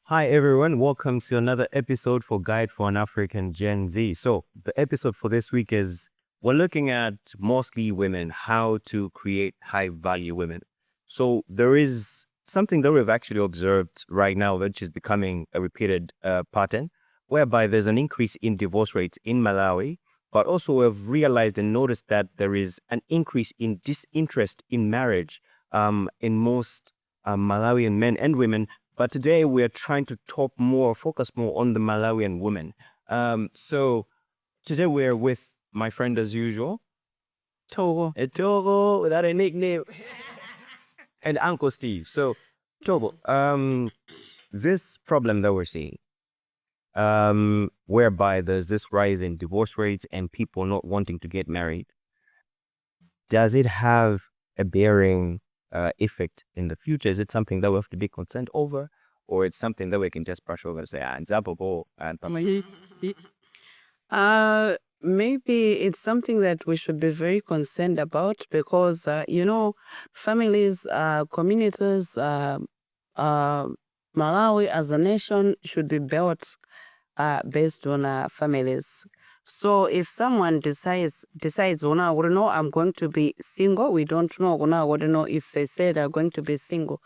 Hi everyone, welcome to another episode for Guide for an African Gen Z. So the episode for this week is we're looking at mostly women, how to create high value women. So there is something that we've actually observed right now, which is becoming a repeated pattern, whereby there's an increase in divorce rates in Malawi, but also we've realized and noticed that there is an increase in disinterest in marriage in most Malawian men and women. But today we are trying to focus more on the Malawian women. So today we're with my friend as usual, Togo. Togo, without a nickname, and Uncle Steve. So Togo, this problem that we're seeing, whereby there's this rise in divorce rates and people not wanting to get married, does it have a bearing effect in the future? Is it something that we have to be concerned over, or it's something that we can just brush over and say, ah, Maybe it's something that we should be very concerned about because, families, communities, Malawi as a nation should be built based on families. So if someone decides, we know I'm going to be single, we don't know, we don't know if they say they're going to be single.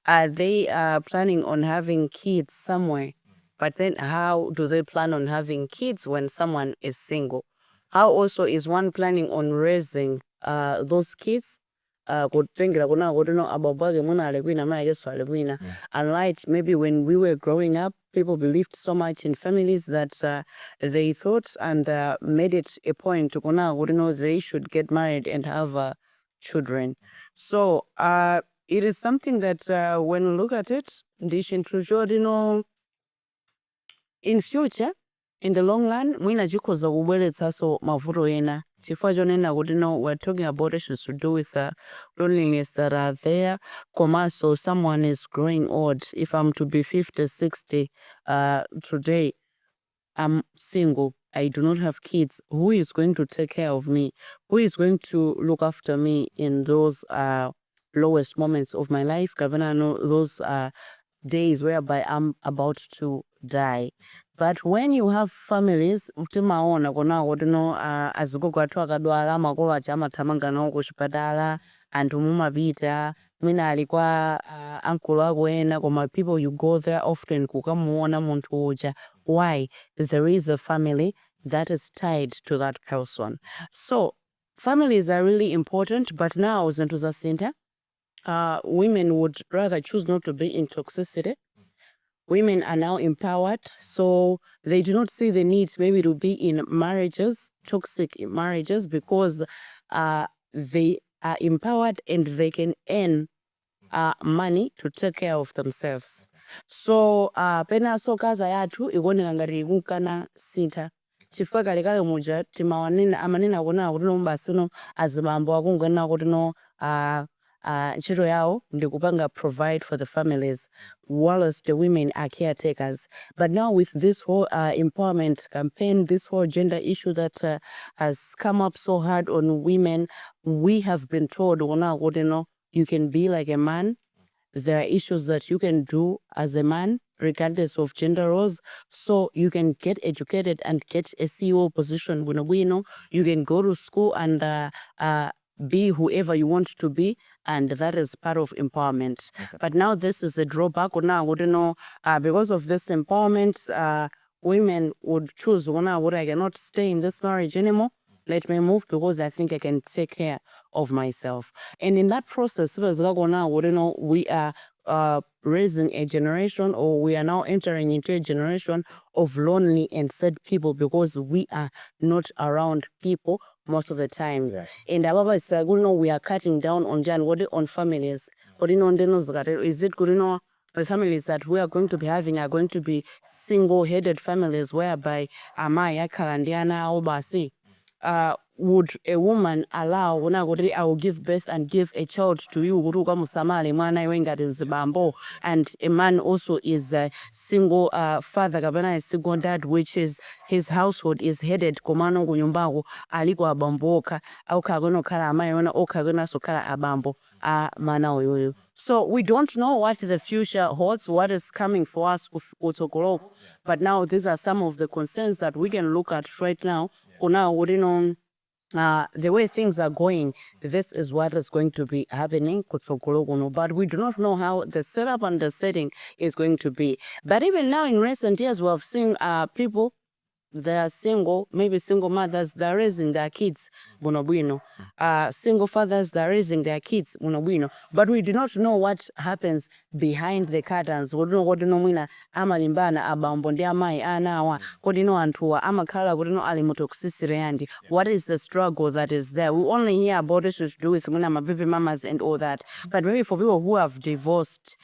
Are they planning on having kids somewhere? But then how do they plan on having kids when someone is single? How also is one planning on raising those kids? Kutengera kuna kutono ababage muna alewina ma yesu alewina. Unlike maybe when we were growing up, people believed so much in families that they thought and made it a point to kuna kutono they should get married and have children. So it is something that when we look at it, in future, in the long run, mwina jikoza kubweretsa so mavuto ena. Chifukwa chonena kuti we're talking about issues to do with loneliness that are there. So someone is growing old. If I'm to be 50, 60 today, I'm single. I do not have kids. Who is going to take care of me? Who is going to look after me in those lowest moments of my life? Gavana, those days whereby I'm about to die. But when you have families, utimaona kuna wodino azuko atu akadwala makolo chama tamanga no kuchipatala anthu mumapita mwina alikuwa uncle ako ena koma people you go there often kukamuona munthu uja. Why? There is a family that is tied to that person. So families are really important, but now zinthu zasintha. Women would rather choose not to be in toxicity. Women are now empowered, so they do not see the need maybe to be in marriages, toxic marriages, because they are empowered and they can earn money to take care of themselves. So pena sokaza yathu ikuoneka ngati ikukana sintha. Chifukwa kalekale muja amanena kuna kuti mbasino azibambo akungena kuti ntchito yawo ndikupanga provide for the families whilst the women are caretakers. But now with this whole empowerment campaign, this whole gender issue that has come up so hard on women, we have been told you can be like a man. There are issues that you can do as a man regardless of gender roles. So you can get educated and get a CEO position. You can go to school and be whoever you want to be, and that is part of empowerment. Okay. But now this is a drawback. Because of this empowerment, women would choose I cannot stay in this marriage anymore. Let me move because I think I can take care of myself. And in that process, we are raising a generation, or we are now entering into a generation of lonely and sad people because we are not around people most of the times. Yeah. And ababa is we are cutting down on families. Is it good the families that we are going to be having are going to be single-headed families whereby amaya kalandiana obasi. would a woman allow kuna kuti I will give birth and give a child to you kuti ukamusamale mwana iwe ngati mzibambo, and a man also is a single father kapena a single dad, which is his household is headed komano kunyumbako aliko abambo okha aukha okhala amayi wena okha sokhala abambo a mana uyoyo. So we don't know what the future holds, what is coming for us kutsogoloko, but now these are some of the concerns that we can look at right now. Kuna kuti the way things are going, this is what is going to be happening kutsogoloko, but we do not know how the setup and the setting is going to be. But even now in recent years we have seen people, they are single, maybe single mothers, they're raising their kids, bunobwino. Single fathers, they're raising their kids, bunobwino. But we do not know what happens behind the curtains. We don't know mwina amalimbana abambo ndi amayi anawa. Kodino antuwa amakhala kodino alimutoksisire yandi. What is the struggle that is there? We only hear about issues to do with mwina mababy mamas and all that. But maybe for people who have divorced,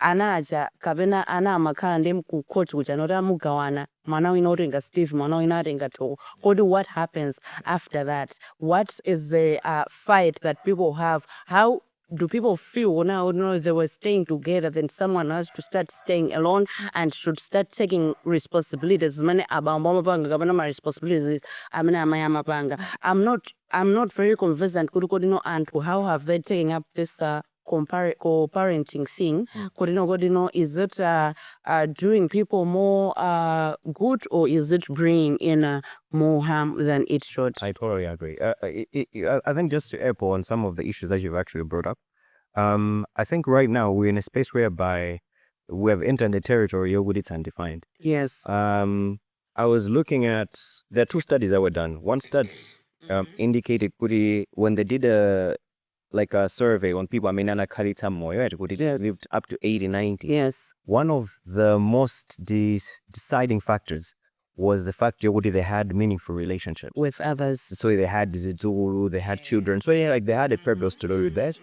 anaja kapena ana amakhala ndi mkukoti kuja noti amugawana mwana wina otenga Steve mwana wina atenga Toko. Kodi what happens after that? What is the fight that people have? How do people feel now they were staying together, then someone has to start staying alone and should start taking responsibilities? Mane abambo amapanga kapena ma responsibilities amene amayi amapanga. I'm not very conversant kuti kodi anthu how have they taken up this co-parenting thing. Is it doing people more good, or is it bringing in more harm than it should? I totally agree. I think just to echo on some of the issues that you've actually brought up, I think right now we're in a space whereby we have entered the territory where it's undefined. Yes. I was looking at, there are two studies that were done. One study indicated when they did a survey on people, lived up to 80, 90. Yes. One of the most deciding factors was the fact that they had meaningful relationships with others. So they had zizuru, they had children. So yeah, they had a purpose to do with that.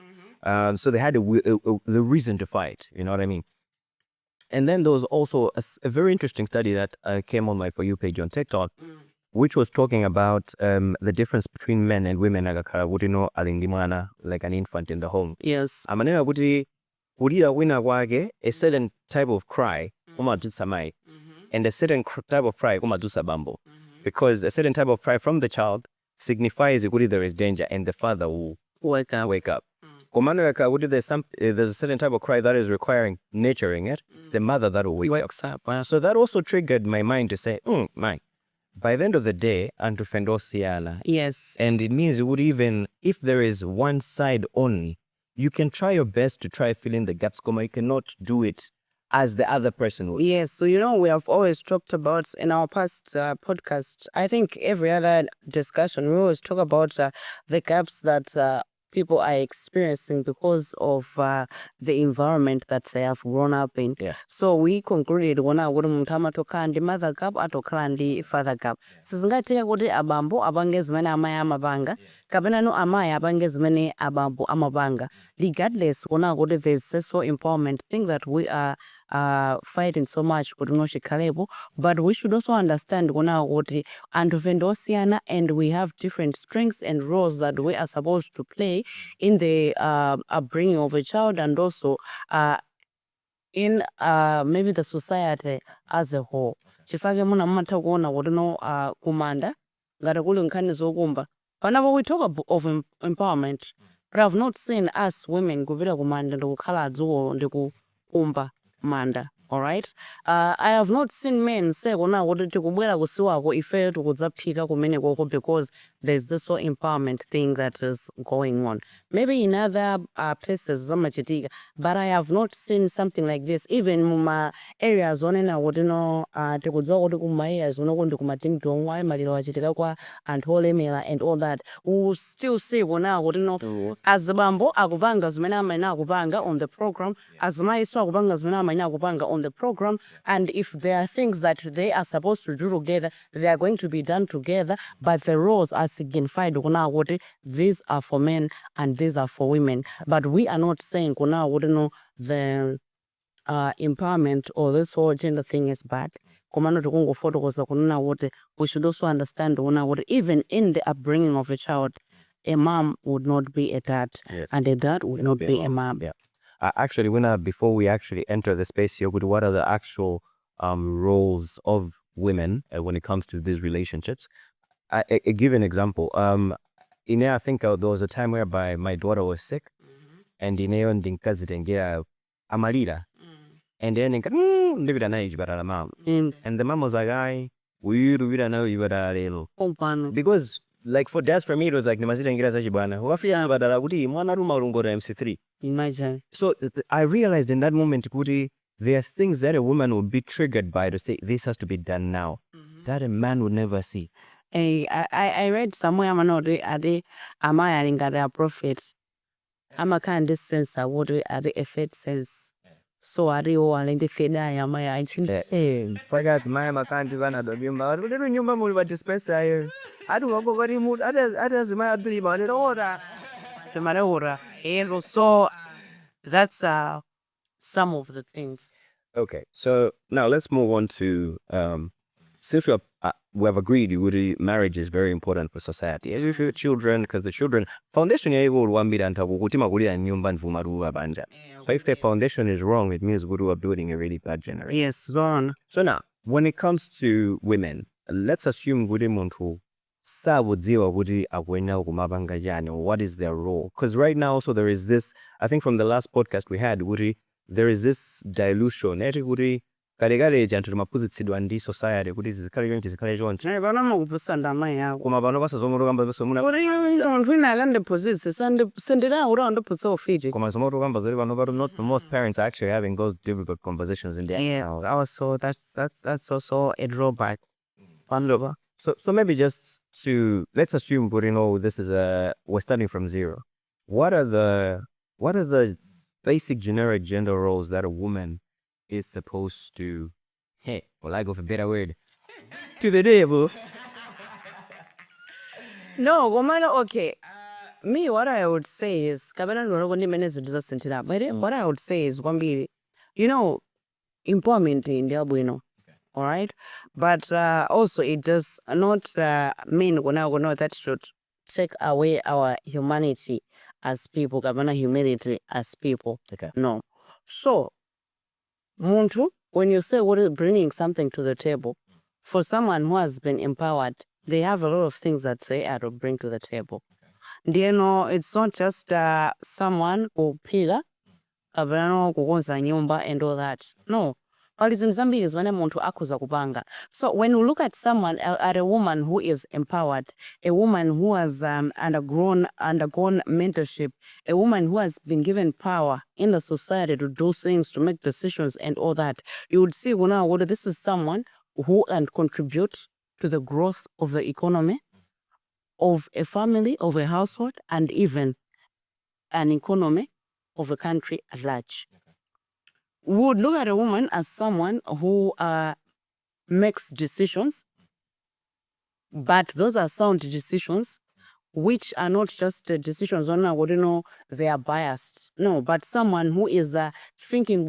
So they had the reason to fight. You know what I mean? And then there was also a very interesting study that came on my For You page on TikTok, which was talking about the difference between men and women, like an infant in the home. Yes. A certain type of cry, and a certain type of cry, because a certain type of cry from the child signifies there is danger, and the father will wake up. There's a certain type of cry that is requiring nurturing it. It's the mother that will wake up. So that also triggered my mind to say, by the end of the day, and to fendosiana. Yes. And it means if there is one side only, you can try your best to try fill in the gaps, you cannot do it as the other person would. Yes, so we have always talked about in our past podcast, I think every other discussion, we always talk about the gaps that people are experiencing because of the environment that they have grown up in. Yeah. So we concluded wona kuti munthu amatokhala ndi mother gap atokhala ndi father gap. Sizingatheka kuti abambo apange zimene amayi amapanga kapena amayi apange zimene abambo amapanga. Regardless wona kuti there's this so empowerment thing that we are fighting so much kuti nochikhalepo, but we should also understand wona kuti anthu vendosiyana, and we have different strengths and roles that we are supposed to play in the upbringing of a child, and also in maybe the society as a whole. Chifake muna mmatha kuona kuti kumanda ngati kuli nkhani zokumba. Whenever we talk of empowerment, but I've not seen us women kupita kumanda ndikukhala adzulo ndikukumba manda. All right. I have not seen men say kuna kuti tikubwera kusiwako ifeyo tikudzaphika kumeneko, because there's this whole empowerment thing that is going on. Maybe in other places zamachitika, but I have not seen something like this. Even muma areas onena kuti tikudziwa kuti kuma areas unoko ndi kumatimdongwa maliro achitika kwa anthu olemera and all that, we will still see kuna kuti azibambo akupanga zimene amaina akupanga on the program, azimayiso akupanga zimene amaina akupanga on the program, and if there are things that they are supposed to do together, they are going to be done together, but the roles are signified. These are for men and these are for women, but we are not saying the empowerment or this whole gender thing is bad. komano tikungofotokoza kunena kuti we should also understand kunena kuti even in the upbringing of a child, a mom would not be a dad, and a dad would not be a mom. Actually, before we actually enter the space here, what are the actual roles of women when it comes to these relationships? I give an example. I think there was a time whereby my daughter was sick, and ndinkazitengera amalira, and then mom, and the mom was like, "I because." Like for dads, for me, it was like nimazitengera zachibwana. Wafia badala kuti mwana ruma ulungora MC3. Imagine. So I realized in that moment, kuti, there are things that a woman would be triggered by to say this has to be done now, that a man would never see. I read somewhere ade amaya lingada a prophet. Ama kind of sense what ade a faith sense. So are you all in the feda yamaya? I think forgot my makanti vana do nyumba. Uri nyumba muli va dispensa here. Adu wako gari mood. Others my adri ba ne ora. the Malawi. And so that's some of the things. Okay, so now let's move on to since we have agreed marriage is very important for society, as if your children, because the children foundation so if the foundation is wrong, it means we are building a really bad generation. Yes, wrong. So now when it comes to women, let's assume what is their role, because right now also there is this, I think from the last podcast we had, there is this dilution kalegale jantu mapuzitsidwa ndi society kuti zizikale choncho Vana mukupusanda mai yako koma pano pasazomotokamba zosomuna uri nalande position sendera ura ndoputsa ofiji koma zomotokamba zori pano pato not most parents are actually having those difficult conversations in their house. Also that's also a drawback. So maybe just to let's assume this is we're starting from zero. What are the basic generic gender roles that a woman is supposed to, I go for a better word, to the table? No, okay. Me, what I would say is, what I would say is, empowerment in the all right? But also, it does not mean that should take away our humanity as people, humility as people. Okay. No. So, Muntu, when you say what is bringing something to the table, for someone who has been empowered, they have a lot of things that they are to bring to the table. It's not just someone who piga, kugonza nyumba and all that. No. So when you look at someone, at a woman who is empowered, a woman who has undergone mentorship, a woman who has been given power in the society to do things, to make decisions and all that, you would see this is someone who can contribute to the growth of the economy, of a family, of a household, and even an economy of a country at large. We would look at a woman as someone who makes decisions, but those are sound decisions, which are not just decisions on they are biased. No, but someone who is thinking,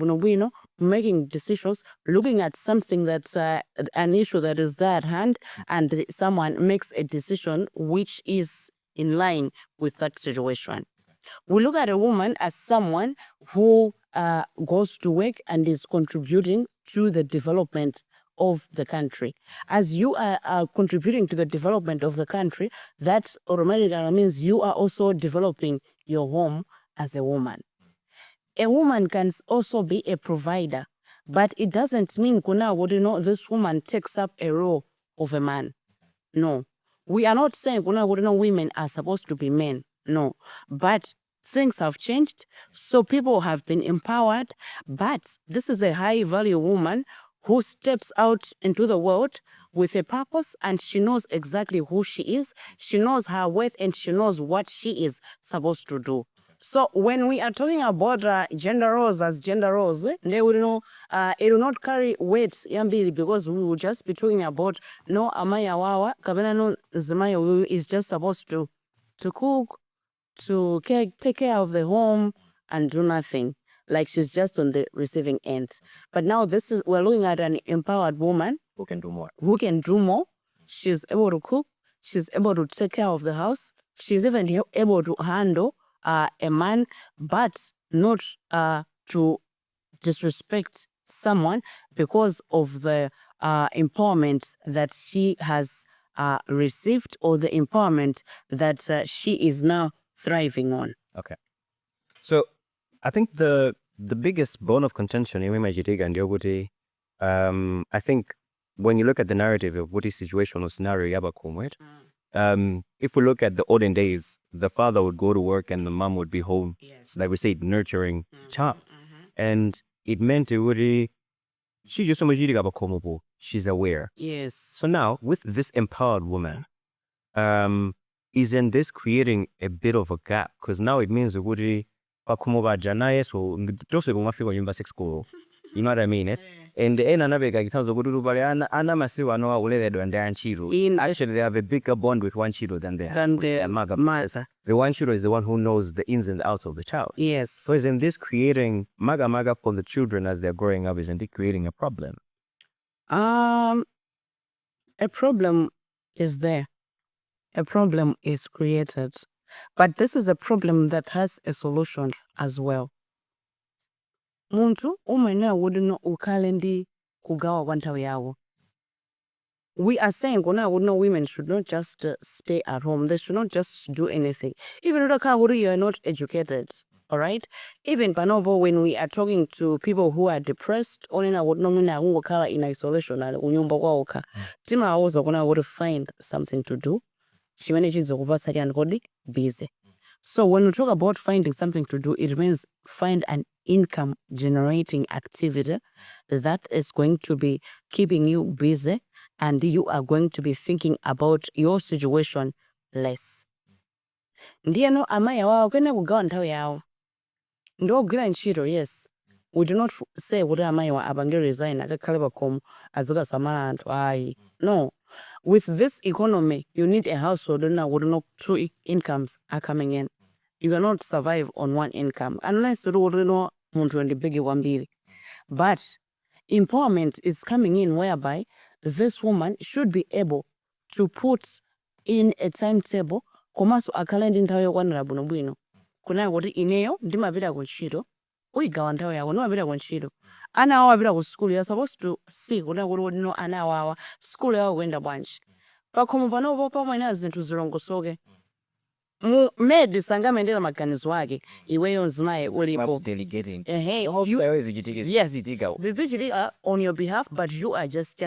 making decisions, looking at something that's an issue that is there at hand, and someone makes a decision which is in line with that situation. We look at a woman as someone who goes to work and is contributing to the development of the country. As you are contributing to the development of the country, that automatically means you are also developing your home as a woman. A woman can also be a provider, but it doesn't mean this woman takes up a role of a man. No. We are not saying women are supposed to be men. No. But things have changed, so people have been empowered, but this is a high-value woman who steps out into the world with a purpose, and she knows exactly who she is, she knows her worth, and she knows what she is supposed to do. So when we are talking about gender roles as gender roles, they will it will not carry weight, because we will just be talking about amaya wawa, kabena no zimaya is just supposed to cook, to take care of the home and do nothing. Like she's just on the receiving end. But now we're looking at an empowered woman who can do more. Who can do more. She's able to cook. She's able to take care of the house. She's even able to handle a man, but not to disrespect someone because of the empowerment that she has received, or the empowerment that she is now thriving on. Okay. So I think the biggest bone of contention in Majitiga and Yoguti, I think when you look at the narrative of Wuti's situation or scenario, right? If we look at the olden days, the father would go to work and the mom would be home, Yes. like we said, nurturing child. And it meant Wuti, she's aware. Yes. So now, with this empowered woman, isn't this creating a bit of a gap? Because now it means Wuti, you know what I mean? Yes? And the end another guy sounds good to Anna Masiwa no Uledo and Dan Chiro. Actually, they have a bigger bond with one Chiro than the mother. The one Chiro is the one who knows the ins and outs of the child. Yes. So isn't this creating maga for the children as they're growing up? Isn't it creating a problem? A problem is there. A problem is created. But this is a problem that has a solution as well. Muntu umene wouldn't ukalendi kugawa kwantawe yawo. We are saying women should not just stay at home. They should not just do anything. Even though you are not educated, all right? Even panobo, when we are talking to people who are depressed, in isolation, Tima also would find something to do. She manages to busy. So when we talk about finding something to do, it means find an income generating activity that is going to be keeping you busy, and you are going to be thinking about your situation less. Ndiye no amaya wao kwenda kugawa nthawi yawo. Ndo gwira ntchito, yes. We do not say kuti amaya wa abange resign akakhale pakomo azuka samala anthu ayi. No. With this economy, you need a household where two incomes are coming in. You cannot survive on one income unless you know big one. But empowerment is coming in whereby this woman should be able to put in a timetable. Komaso akalendi nthawi yokwanira bwino bwino. Kuna kuti ineyo ndimapita ku ntchito, uyigawa nthawi yako ndimapita ku ntchito. Ana awo apita ku school, you're supposed to see kuna kuti no ana awawa school yawo kuyenda bwanji. Pakhomo panopo pamwene zinthu zilongosoke. Medi sangamendera maganizo ake iweyo nzimaye ulipo delegating. Yes, zizichitika on your behalf, but you are just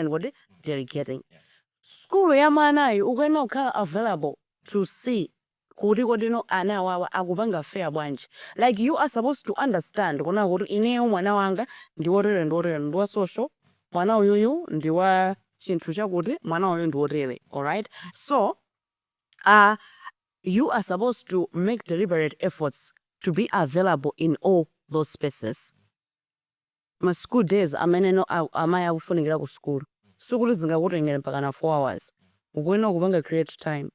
delegating. School ya manayo ukuyena kukhala available to see kuti no ana awawa akupanga fair bwanji. Like you are supposed to understand kuna kuti ineyo mwana wanga ndiworere ndiwa social, mwana uyuyu ndiwa chinthu chakuti mwana uyu ndiworere. Alright? So you are supposed to make deliberate efforts to be available in all those spaces. My school days, ameneno amaya kufunikira ku school. School zingakutengera mpaka na 4 hours. Ukuyena kupanga create time.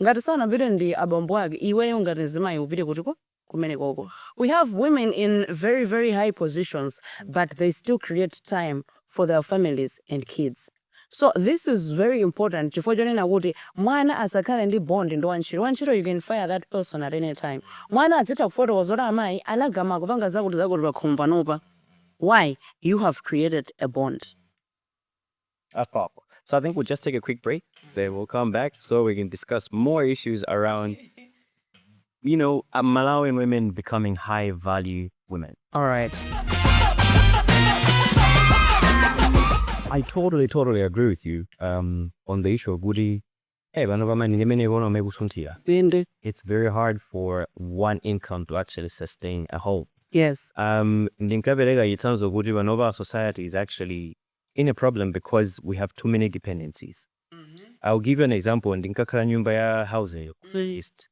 Ngati sana bide ndi abambo ake iweyo ngati nzimayi upite kuti kumene koko. We have women in very, very high positions, but they still create time for their families and kids. So this is very important. Chifukwa chonena kuti mwana asakhale ndi bond ndi wantchito, you can fire that person at any time. Mwana azita kufotokoza kuti amayi anagama kupanga zakuti pakhomo panopa. Why? You have created a bond. That's powerful. So I think we'll just take a quick break. Then we'll come back so we can discuss more issues around, Malawian women becoming high value women. All right. I totally agree with you on the issue of Woody. It's very hard for one income to actually sustain a home. Yes. In terms of Woody, Vanova society is actually in a problem because we have too many dependencies. I'll give you an example. In Dinkakara nyumba ya housing, East.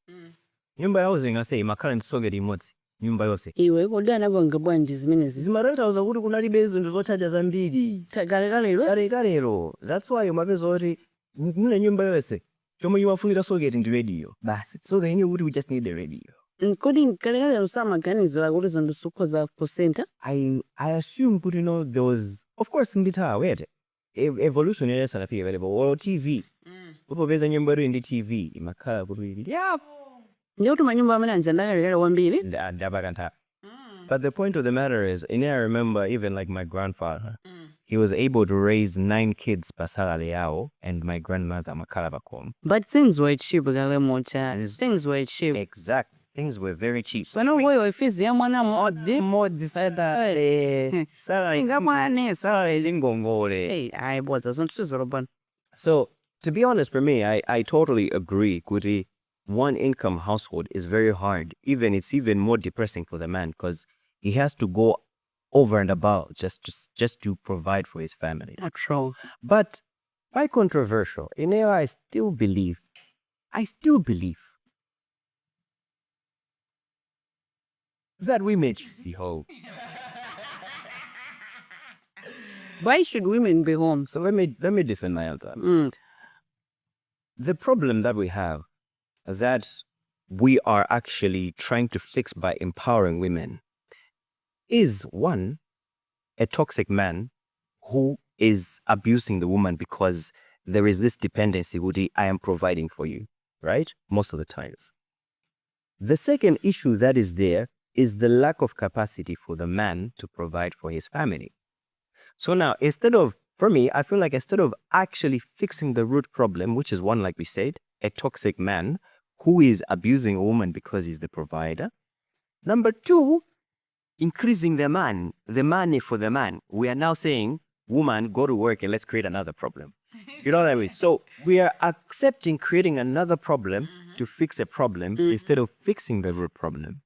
Nyumba ya housing, I say, makara nsoge remote. Nyumba yose. Iwe kodana banga bwanji zimene zimarenta uza kuti kunali bezi ndizochaja zambiri. Kalekalo. That's why umapezo oti mune nyumba yose. Chomwe yiwafunira socket ndi radio. Basi. So then we just need the radio. Kodi kalekalo samaganizira kuti zindusukho za ku center. I assume kuti there was, of course, nditha wete. evolution ile sana fika available or TV upopeza nyimbo ndi TV imakhala kuti Ndio tumanyumba amene anzandakale wambiri ndabakantha. But the point of the matter is, I remember even like my grandfather, he was able to raise 9 kids pasala yao, and my grandmother makala bakom. But things were cheap gale mocha. Things were cheap. Exactly. Things were very cheap. So no way if ya mwana modzi sada. Singa mwane sala lingongole. Hey, I was asonto. So, to be honest, for me, I totally agree. Kuti, one income household is very hard. It's even more depressing for the man because he has to go over and above just to provide for his family. Not true. But quite controversial. I still believe that women should be home. Why should women be home? So let me defend my answer. The problem that we have that we are actually trying to fix by empowering women is, one, a toxic man who is abusing the woman because there is this dependency, Woody, I am providing for you, right? Most of the times. The second issue that is there is the lack of capacity for the man to provide for his family. So now, for me, I feel like instead of actually fixing the root problem, which is one, like we said, a toxic man who is abusing a woman because he's the provider. Number 2, increasing the money for the man. We are now saying, woman, go to work and let's create another problem. You know what I mean? So we are accepting creating another problem to fix a problem instead of fixing the root problem.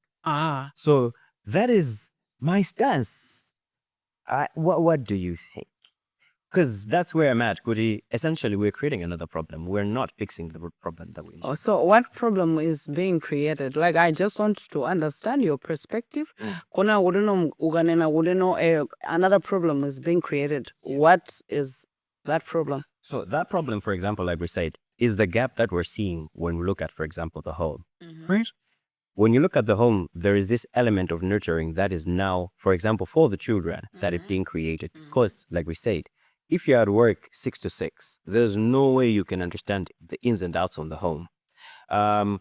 So that is my stance. What do you think? Because that's where I'm at, Kuti. Essentially, we're creating another problem. We're not fixing the root problem that we need. So what problem is being created? Like, I just want to understand your perspective. Kona wouldn't know another problem is being created. What is that problem? So that problem, for example, like we said, is the gap that we're seeing when we look at, for example, the home. Right? When you look at the home, there is this element of nurturing that is now, for example, for the children that is being created. Because, like we said, if you're at work 6 to 6, there's no way you can understand the ins and outs of the home. An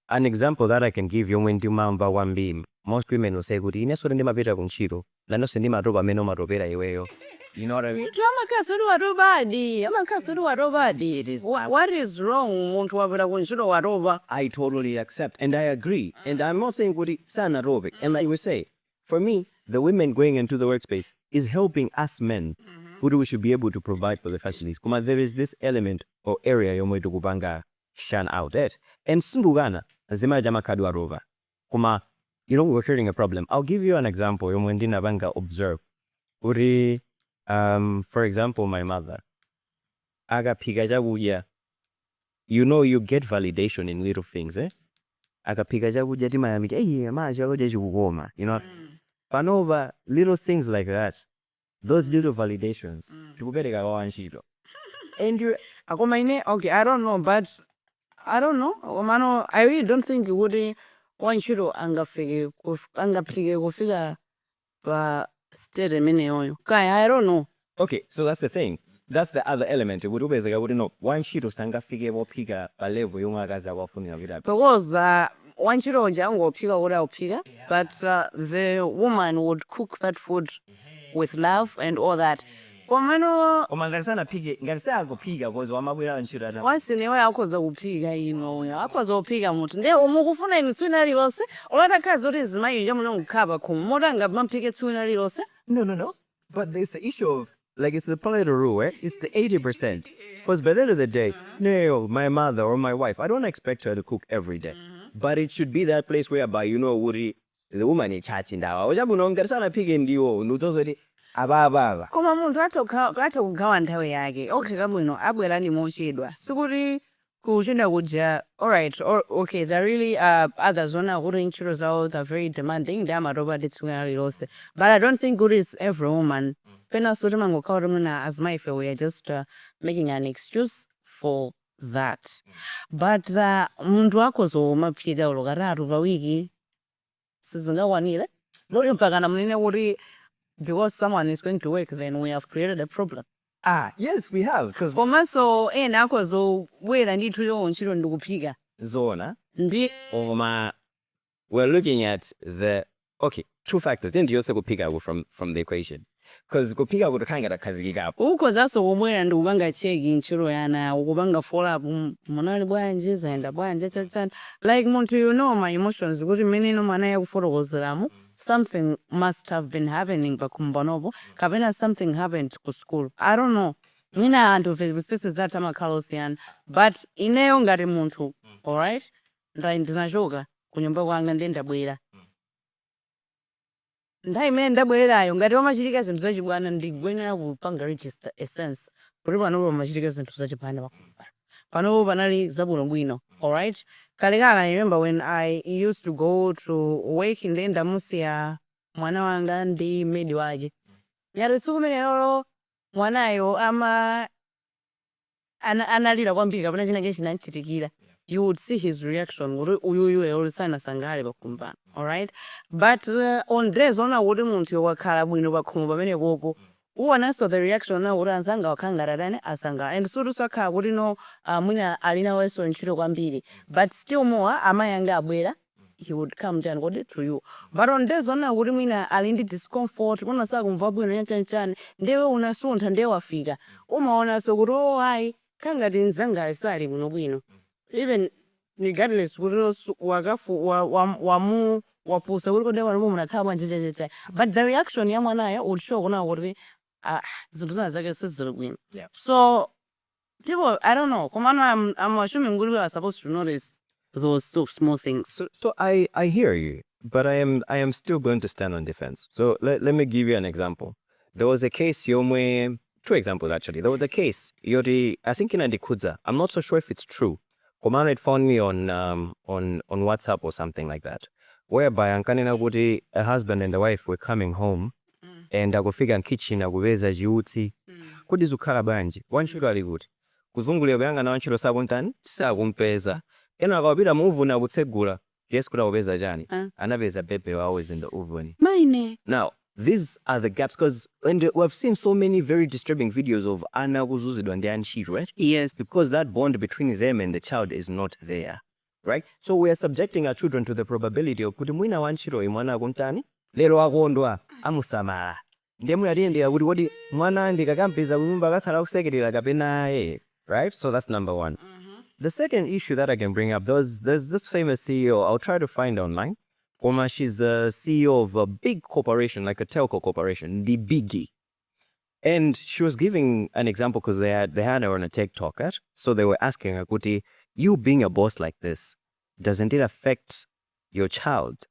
example that I can give you when you mamba one beam, most women will say, "Good, ine sura ndima beta kunchiro, la no sendima roba meno marobera iweyo." You know what I mean? What is wrong? I totally accept and I agree. And I'm not saying good sana aerobic. And like we say, for me, the women going into the workspace is helping us men who we should be able to provide for the families. Kuma there is this element or area yomo itokubanga shan out at. And sundugana zima jama kadwa rova. Kuma, we're creating a problem. I'll give you an example. Yomo ndina banga observe. Uri, for example, my mother. Aga pigaja wuya. You get validation in little things, eh? Aga pigaja wuya di mayamiti. Hey, ma jago jeju wugoma. Panova, little things like that. Those little validations. And you, okay, I don't know, but I don't know. I really don't think you would want you to angafige kufika ba steady mini oil. I don't know. Okay, so that's the thing. That's the other element. Would wouldn't know. One sheet of stanga figure what piga a level young as I walk from your vida. Because one sheet of jango piga without piga, but the woman would cook that food with love and all that. Once in a while, akoza upiga akoza upiga mutu. Nde omukufuna imitwina lilose. Olata kazi oti zimayi nja muno mukaba kumora nga mampike twina lilose. No. But there's the issue of, like, it's the Pareto rule, right? It's the 80%. Because by the end of the day, no, my mother or my wife, I don't expect her to cook every day. But it should be that place whereby, Woody, the woman is chatting down. Koma muntu atokugawa nthawi yake. Okay, kabwino abwera ndi mochedwa. Sikuti kuchenda kuja, alright, okay, there really others who are ntchito zawo, they're very demanding, they amaroba nditsunga lilose. But I don't think it's every woman. Pena sote mangokhawa muna as my we are just making an excuse for that. But muntu akozo maphika ulokatatu pa wiki sizingawanire. Lori mpaka na mnene kuti because someone is going to work, then we have created a problem. Yes, we have. Because komanso ena akozobwera ndithu iwo ntchito ndikuphika zona, ndi we're looking at the two factors. Then you also go pick up from the equation. Because go pick up with the kind of kazi ukozanso kubwera ndikupanga cheki ntchito yana ukupanga follow up munali bwanji zaenda bwanji chatsana like munthu you know my emotions kuti mmene mwana yakufotokozeramo something must have been happening pakumbanopo kapena something happened ku school I don't know mwina anthu visisi zathu amakhala osiyana but ineyo ngati munthu alright ndinachoka kunyumba kwanga ndi ndabwera nthawi imene ndabwererayo ngati pamachitika zinthu zachibwana ndikuyenera kupanga register essence kuti panopo pamachitika zinthu zachibwana panopo panali zabwinobwino alright kalekale I remember when I used to go to work nde ndamusiya mwana wanga ndi maid wake nyaro tsiku limenelo mwanayo analira kwambiri kapena china chinanchitikira you would see his reaction kuti uyuyu olisana sangale pakumbana alright but on days ona kuti munthu wakhala bwino pakhomo pamene kopo uwonanso the reaction na kuti anzanga wakhangaratane asanga and sutu sakhala kuti no mwina alina weso ntchito kwambiri but still more amayanga abwera he would come down what to you but on days ona kuti mwina ali ndi discomfort kuna sakumva bwino chanchani ndewe unasuntha ndewe wafika umaonanso kuti hayi khangati nzanga alisali bwino even regardless kuti wafusa kuti kode walimu munakhala bwanji but the reaction ya mwanayo would show kuna kuti zinthu zina zake sizili bwino so people I don't know komano I'm assuming we are supposed to notice those small things so I hear you but I am still going to stand on defense so let me give you an example there was a case yomwe two examples actually there was a case yoti I think in Andikudza I'm not so sure if it's true Komano had found me on WhatsApp or something like that, whereby ankanena kuti a husband and a wife were coming home, and akufika nkitchen akuveza jiuti, kuti zukhala banje, wanchiro ali kuti, kuzungulira kuyanga na wanchiro sakuntani, sakumpeza, ena akawapita mu oven akutsegula, guess kuti akupeza chani, anapeza pepe wawo is in the oven. Maine. Now, these are the gaps because we've seen so many very disturbing videos of ana kuzuzidwa ndi antchito, right? Yes. Because that bond between them and the child is not there, right? So we are subjecting our children to the probability of kuti mwina wantchito imwana akuntani, lero akondwa, amusamala. Ndemu yatiyendera kuti woti mwana ndikakampeza kunyumba akakhala kusekerera kapena right? So that's number one. The second issue that I can bring up, there's this famous CEO, I'll try to find online. Oma, she's a CEO of a big corporation, like a telco corporation, the biggie. And she was giving an example because they had her on a tech talk, right? So they were asking her, Kuti, you being a boss like this, doesn't it affect your child?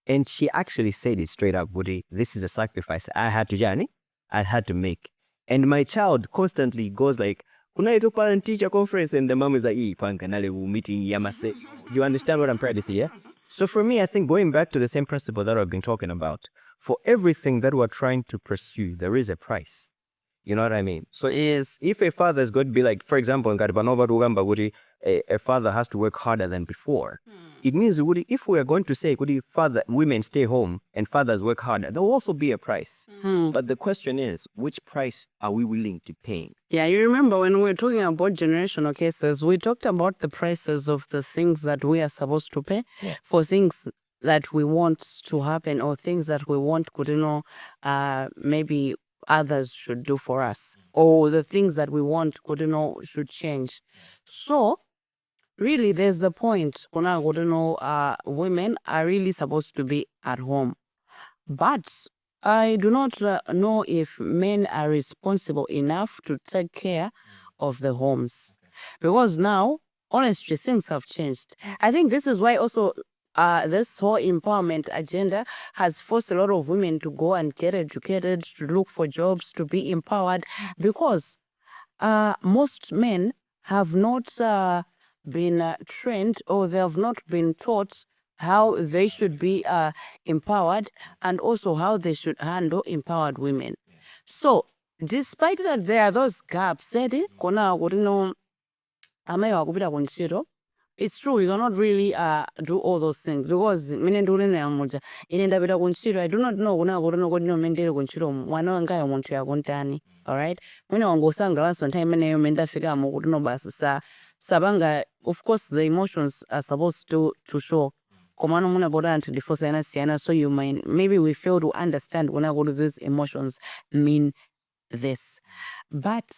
And she actually said it straight up, Kuti, this is a sacrifice I had to make. And my child constantly goes like, kuna ito parent teacher conference and the mom is like, pankanale meeting yamase. You understand what I'm trying to say, yeah? So for me, I think going back to the same principle that I've been talking about, for everything that we're trying to pursue, there is a price. You know what I mean? So if a father is going to be like, for example, a father has to work harder than before. It means if we are going to say women stay home and fathers work harder, there will also be a price. But the question is, which price are we willing to pay? Yeah, you remember when we were talking about generational cases, we talked about the prices of the things that we are supposed to pay for things that we want to happen or things that we want, maybe others should do for us, or the things that we want, should change. So, really, there's the point, women are really supposed to be at home. But I do not know if men are responsible enough to take care of the homes. Because now, honestly, things have changed. I think this is why also this whole empowerment agenda has forced a lot of women to go and get educated, to look for jobs, to be empowered, because most men have not been trained, or they have not been taught how they should be empowered, and also how they should handle empowered women. So, despite that there are those gaps, it's true, you cannot really do all those things because mine ndulene ya muja ine ndapita kunchiro. I do not know kuna kuti nomendere kunchiro mwana wanga ya muntu ya kuntani. All right, mwina wangosanga laso nthawi imeneyo mendafikamo kuti no basi sabanga. Of course the emotions are supposed to show komano muna boda anthu ndifosana siyana, so you might maybe we fail to understand kuna kuti these emotions mean this. But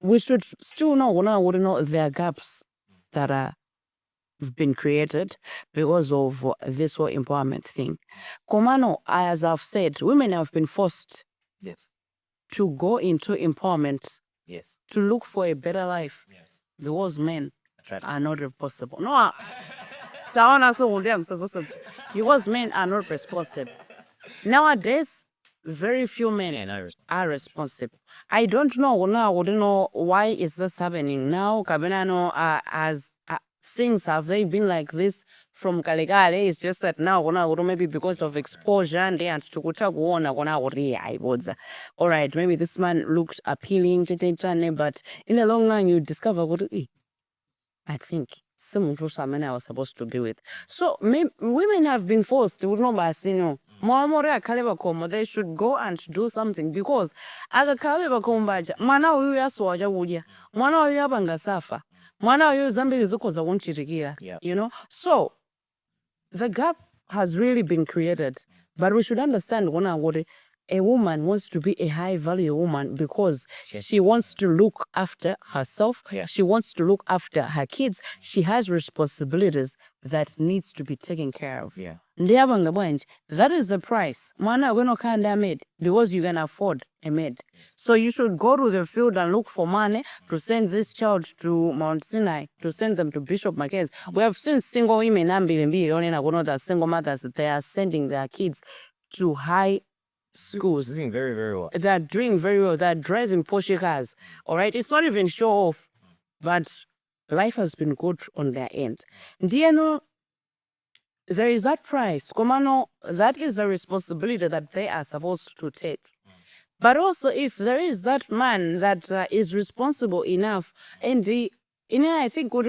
we should still know kuna kuti no there are gaps that have been created because of this whole empowerment thing. Komano, as I've said, women have been forced to go into empowerment, to look for a better life, because men are not responsible. No, because men are not responsible. Nowadays, very few men are responsible. I don't know now. Wouldn't know why is this happening now. Kabinano as things have they been like this from Kalegale? It's just that now maybe because of exposure and to all right, maybe this man looked appealing, but in the long run you discover what I think some men I was supposed to be with. So women have been forced to know by they should go and do something because mwana uyu yaswaja uja mwana uyu yabanga safa mwana uyu zambiri zikoza kunchirikia, you know. So the gap has really been created, but we should understand what a woman wants to be a high value woman because she wants to look after herself. She wants to look after her kids. She has responsibilities that needs to be taken care of. That is the price. Mwana we no kinda maid because you can afford a maid. So you should go to the field and look for money to send this child to Mount Sinai, to send them to Bishop Mackenzie. We have seen single women that single mothers, they are sending their kids to high schools. Doing very, very well. They're doing very well. They're driving Porsche cars. All right. It's not even show off, but life has been good on their end. Diano, there is that price. Komano, that is a responsibility that they are supposed to take. But also, if there is that man that is responsible enough, and I think you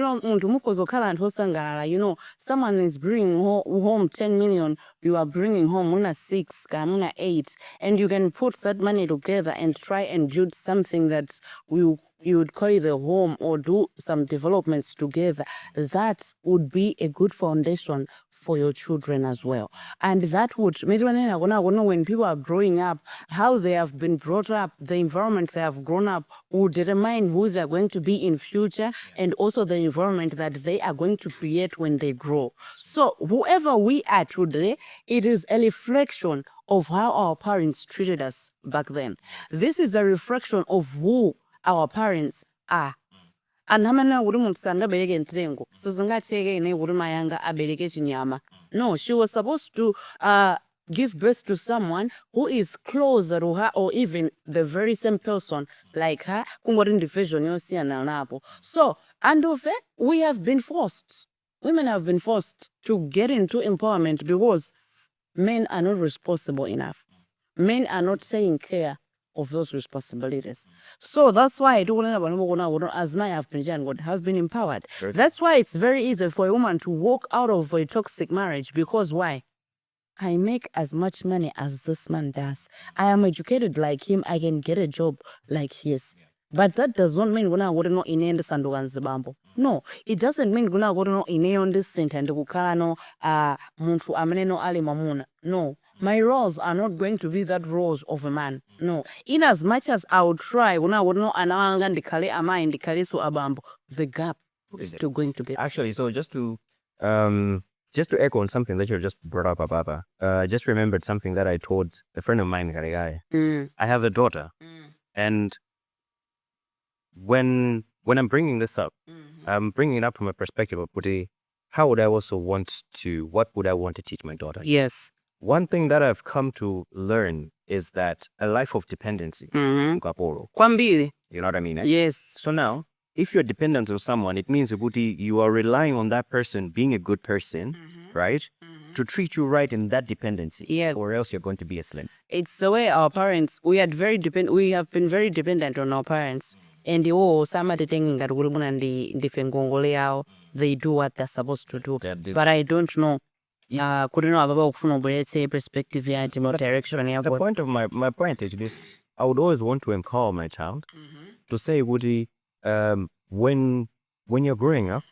know, someone is bringing home 10 million, you are bringing home 6, 8, and you can put that money together and try and build something that you would call it a home or do some developments together. That would be a good foundation for your children as well. And that would, when people are growing up, how they have been brought up, the environment they have grown up will determine who they're going to be in future and also the environment that they are going to create when they grow. So whoever we are today, it is a reflection of how our parents treated us back then. This is a reflection of who our parents are. And hamana urumu sanga belege ntrengo. Suzunga chege ine uruma yanga abelege chinyama. No, she was supposed to give birth to someone who is closer to her or even the very same person like her. So, and of it, we have been forced. Women have been forced to get into empowerment because men are not responsible enough. Men are not taking care of those responsibilities. So that's why I do as my God has been empowered. Right. That's why it's very easy for a woman to walk out of a toxic marriage because why? I make as much money as this man does. I am educated like him. I can get a job like his. But that does not mean guna gono ine sanduganze bambo. No, it doesn't mean guna gono ine on this center and kukano muntu ameneno ali mamuna. No. My roles are not going to be that roles of a man. No. In as much as I would try, the gap is still going to be. Actually, so just to echo on something that you just brought up, Ababa, just remembered something that I told a friend of mine, I have a daughter. And when I'm bringing this up, I'm bringing it up from a perspective of what would I want to teach my daughter? Yes. One thing that I've come to learn is that a life of dependency. Kwambili. You know what I mean? Eh? Yes. So now, if you're dependent on someone, it means you are relying on that person being a good person, right? To treat you right in that dependency. Yes. Or else you're going to be a slave. It's the way our parents, we have been very dependent on our parents. And sama thinking that they do what they're supposed to do. But I don't know. Couldn't know about perspective direction. The point of my point is this: I would always want to empower my child to say, Woody, when you're growing up,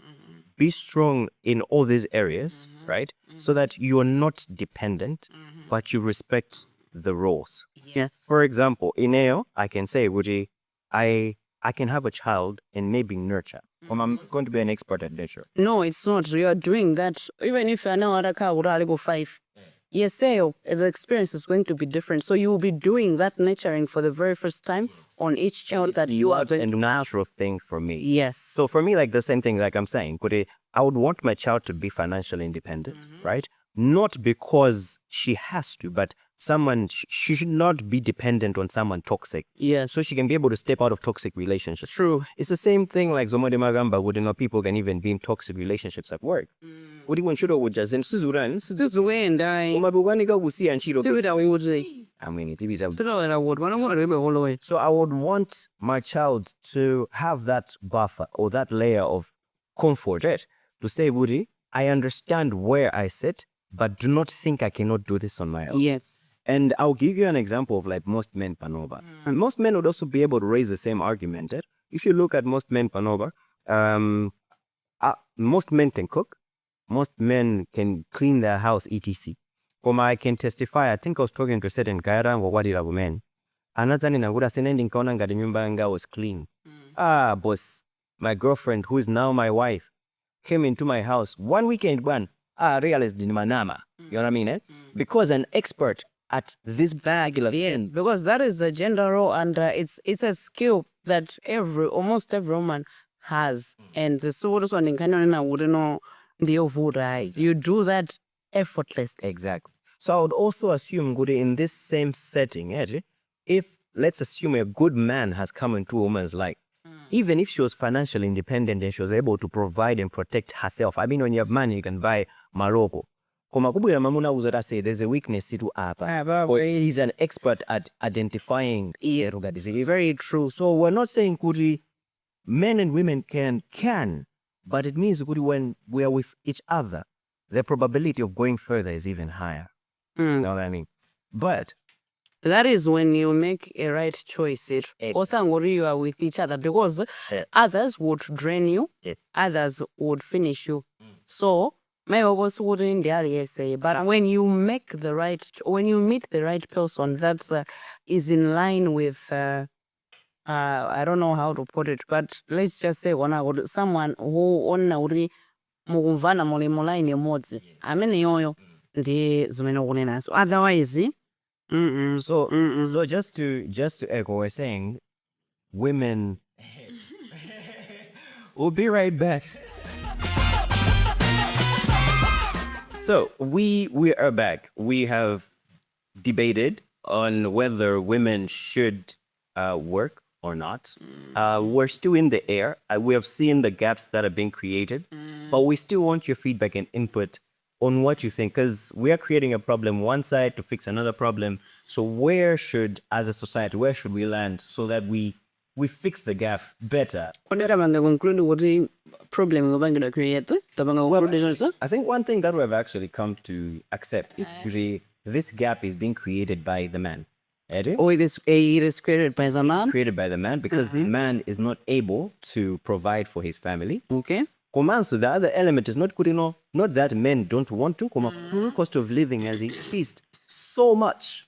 be strong in all these areas, right? So that you are not dependent, but you respect the roles. Yes. For example, in AO, I can say, Woody, I can have a child and maybe nurture. I'm going to be an expert at nurture. No, it's not. You are doing that. Even if you're now at a car, go 5. Yes, the experience is going to be different. So you will be doing that nurturing for the very first time on each child that you are a natural thing for me. Yes. So for me, like the same thing, like I'm saying, I would want my child to be financially independent, right? Not because she has to, but she should not be dependent on someone toxic. Yes. So she can be able to step out of toxic relationships. True. It's the same thing like Zomode Magamba, would know people can even be in toxic relationships at work. Would even should have just This is way and I. I mean, it So I would want my child to have that buffer or that layer of comfort, right? To say, Woody, I understand where I sit, but do not think I cannot do this on my own. Yes. And I'll give you an example of like most men Panova. And most men would also be able to raise the same argument. Eh? If you look at most men Panova, most men can cook. Most men can clean their house, etc. Como I can testify, I think I was talking to a certain guy around what did men. Another thing I would have seen ending corner the nyumba was clean. Boss, my girlfriend, who is now my wife, came into my house one weekend realized in manama. You know what I mean? Eh? Because an expert at this bag of things. Because that is the gender role and it's a skill that almost every woman has. And the sort of one in Canada wouldn't know the you do that effortlessly. Exactly. So I would also assume, good in this same setting, if let's assume a good man has come into a woman's life, even if she was financially independent and she was able to provide and protect herself. I mean, when you have money, you can buy Morocco. There's a weakness to Apa. He's an expert at identifying. Yes. Very true. So we're not saying Kuri, men and women can, but it means Kuri, when we are with each other, the probability of going further is even higher. You know what I mean? But that is when you make a right choice. Also, you are with each other because others would drain you, others would finish you. So, maybe was wouldn't say, but when you make the right, when you meet the right person that is in line with, I don't know how to put it, but let's just say someone who only muvana line emodzi. I mean, so otherwise. So just to echo, we're saying women. We'll be right back. So we are back. We have debated on whether women should work or not. We're still in the air. We have seen the gaps that are being created, but we still want your feedback and input on what you think, because we are creating a problem one side to fix another problem. So as a society, where should we land so that we fix the gap better? Problem create. I think one thing that we have actually come to accept is this gap is being created by the man. Oh, it is created by the man? Created by the man because the man is not able to provide for his family. Okay. So the other element is not good enough. Not that men don't want to. Cost of living has increased so much,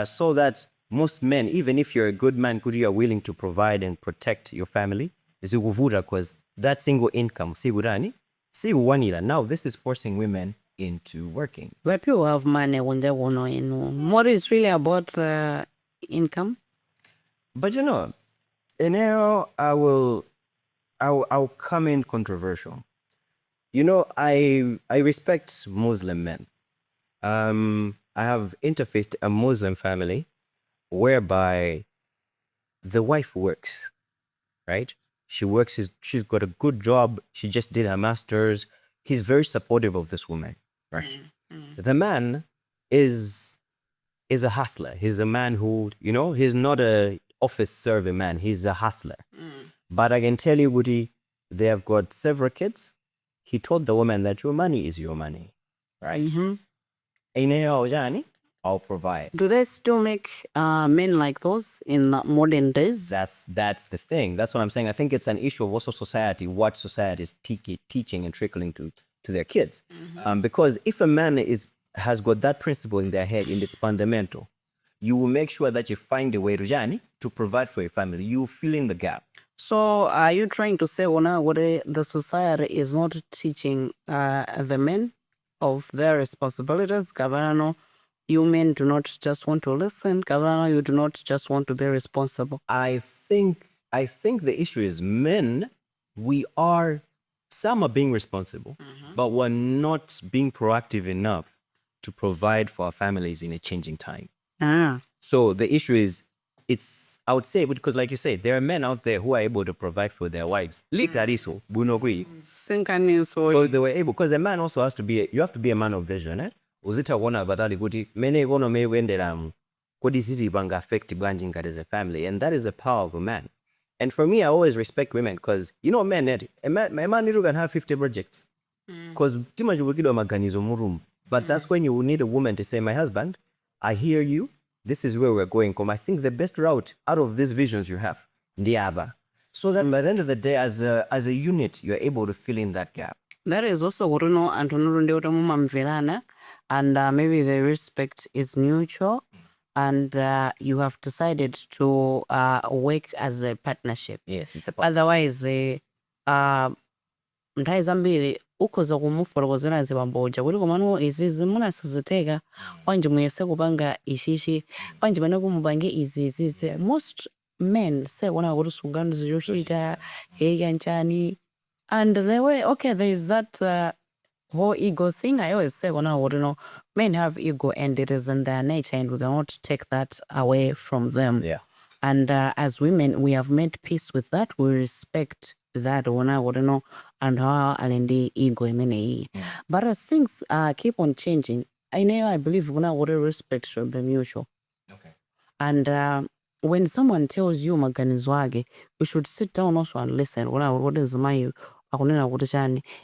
so that most men, even if you're a good man, you are willing to provide and protect your family, because that single income, now this is forcing women into working. But people have money when they want to know. What is really about income? But now I'll come in controversial. I respect Muslim men. I have interfaced a Muslim family whereby the wife works, right? She works, she's got a good job, she just did her master's. He's very supportive of this woman, right? The man is a hustler. He's a man who, he's not a office serving man, he's a hustler. But I can tell you, Woody, they have got several kids. he told the woman that your money is your money, right? I'll provide. Do they still make men like those in modern days? That's the thing. That's what I'm saying. I think it's an issue of also society, what society is teaching and trickling to their kids. Because if a man has got that principle in their head, and it's fundamental, you will make sure that you find a way to provide for your family. You fill in the gap. So are you trying to say the society is not teaching the men of their responsibilities? Kavanano, you men do not just want to listen. Kavanano, you do not just want to be responsible. I think the issue is men, some are being responsible, but we're not being proactive enough to provide for our families in a changing time. So the issue is, I would say, because like you say, there are men out there who are able to provide for their wives. We don't agree. So they were able, because a man also has to be, you have to be a man of vision. Uzita wana batali kuti mene gono me wendera kodi sisi banga affect bwanji as a family, and that is the power of a man. And for me, I always respect women, because men, a man can have 50 projects, because but that's when you will need a woman to say, my husband, I hear you, this is where we're going. I think the best route out of these visions you have, ndiaba, so that by the end of the day, as a unit, you're able to fill in that gap. That is also what and maybe the respect is mutual, and you have decided to work as a partnership. Yes, it's a partnership. Otherwise, mtaizambiri ukoza kumuforokozera zibamboja kuti komano izizi munasiziteka wanje muyese kupanga ishishi wanje bana kumubange izizi. Most men say wana kuti sungano ziyoshita heyanchani, and the way there is that whole ego thing. I always say men have ego, and it is in their nature, and we cannot take that away from them. Yeah. And as women, we have made peace with that. We respect that and how alendi ego. But as things keep on changing, I believe respect should be mutual. Okay. And when someone tells you maganizwage, you should sit down also and listen. What is my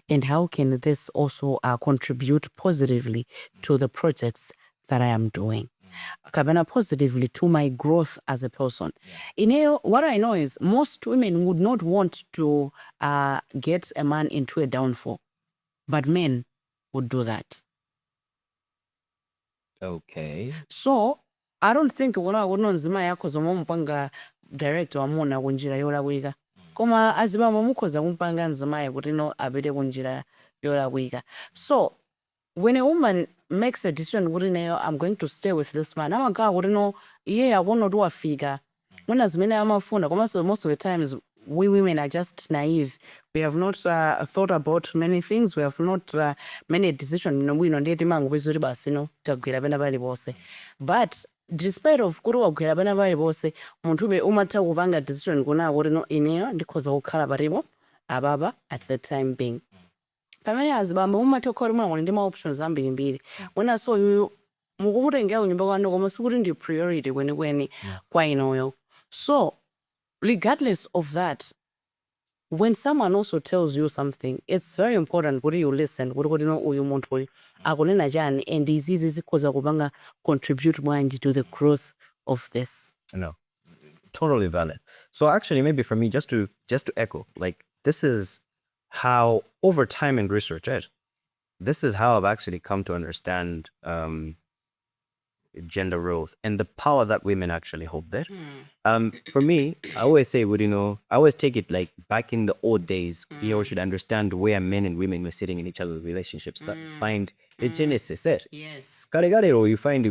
and how can this also contribute positively to the projects that I am doing? Positively to my growth as a person. What I know is most women would not want to get a man into a downfall, but men would do that. Okay. So I don't think director amona kunjira yola wika. Koma azibamba mukoza kumpanga nzimaye kuti abede kunjira yola wika. So when a woman makes a decision, I'm going to stay with this man, I'm going I want to do a figure. When as many most of the times we women are just naive. We have not thought about many things. We have not made a decision. We but despite of kuru ogera bana bali bose muntu be umata kuvanga decision kuna ineyo ndikoza kukhala baribo ababa at the time being. Pamene azibamba umata okora mwana ndi ma options ambiri mbiri. When I saw you mukumutenga unyumba kwano koma sikuti ndi priority kweni kwa inoyo. So regardless of that, when someone also tells you something, it's very important what you listen, what uyu muntu akunena jani, and izizi koza kubanga contribute mwanji to the growth of this. No, totally valid. So actually, maybe for me, just to echo, like, this is how over time and research, right? This is how I've actually come to understand gender roles and the power that women actually hold there. For me, I always say, I always take it like back in the old days, you should understand where men and women were sitting in each other's relationships. That find the genesis. Yes. You find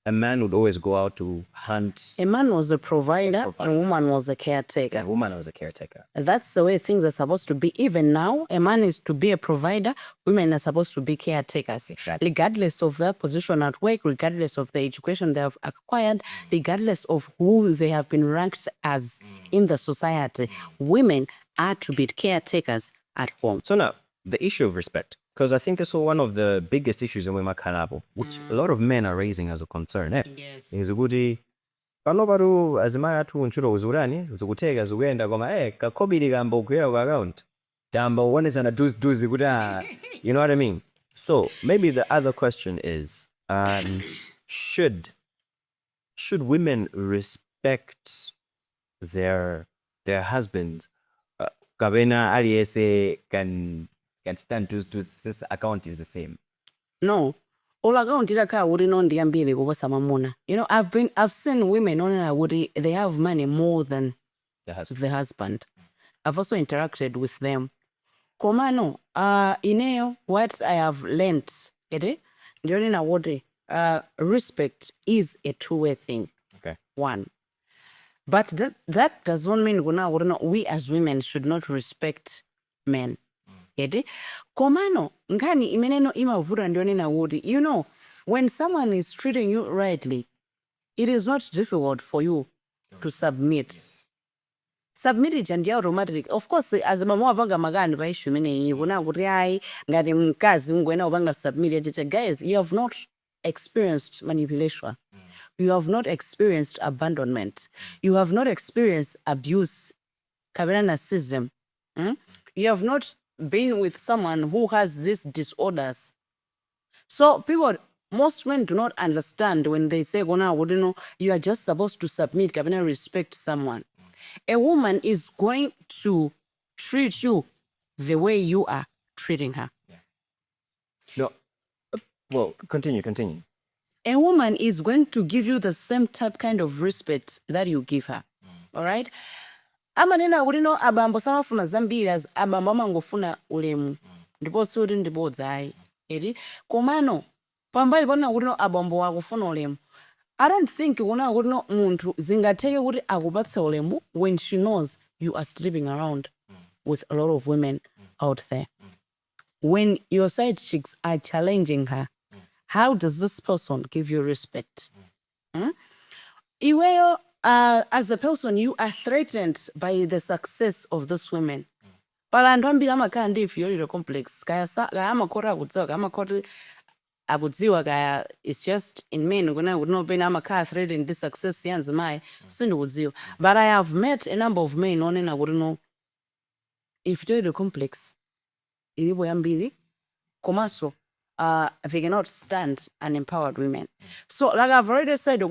a man would always go out to hunt. A man was a provider, a woman was a caretaker. A woman was a caretaker. That's the way things are supposed to be. Even now, a man is to be a provider, women are supposed to be caretakers. Exactly. Regardless of their position at work, regardless of the education they have acquired, regardless of who they have been ranked as in the society, women are to be caretakers at home. So now, the issue of respect. Because I think this is one of the biggest issues in Women Kanabo, which a lot of men are raising as a concern. Yes. Is good. Kanobaru azimaya tu nchuro uzurani, uzukutega zuenda goma kakobiri gambo kwera account. Dambo, one is an duzi kuda. You know what I mean? So maybe the other question is, should women respect their husbands? Kabena aliese can stand to since account is the same. No. All account itakhala kuti no ndi ambiri kuposa mamuna. You know, I've seen women onena kuti they have money more than the husband. I've also interacted with them. Komano, ineyo, what I have learned, ndionena kuti respect is a two-way thing. Okay. One. But that does not mean we as women should not respect men. Komano, ngani imeneno imavura ndionena kuti, you know, when someone is treating you rightly, it is not difficult for you to submit. Submit and automatic. Of course, as a mama vanga magani by shumini, kuna kuti ngati mkazi ngwena vanga submit. Guys, you have not experienced manipulation. You have not experienced abandonment. You have not experienced abuse, narcissism. You have not been with someone who has these disorders. So most men do not understand when they say, you are just supposed to submit, respect someone. A woman is going to treat you the way you are treating her. Yeah. No. Well, continue. A woman is going to give you the same kind of respect that you give her. All right? Amanena kuti abambo samafuna zambiri as abambo amangofuna ulemu. Ndipo suri ndibodza ayi. Komano, pambali pona kuti abambo akufuna ulemu. I don't think muntu zingateke kuti akupatse ulemu when she knows you are sleeping around with a lot of women out there. When your side chicks are challenging her, how does this person give you respect? Iweyo, as a person, you are threatened by the success of this women. Palandu ambiri amakhala ndi inferiority complex. Kaya amakota akudziwa, kaya amakota akudziwa kaya it's just in men kunopena amakhala threatened this success yanzi mai sindikudziwa. But I have met a number of men onena kuti inferiority complex ilipo yambiri komanso they cannot stand unempowered women. So like I've already said,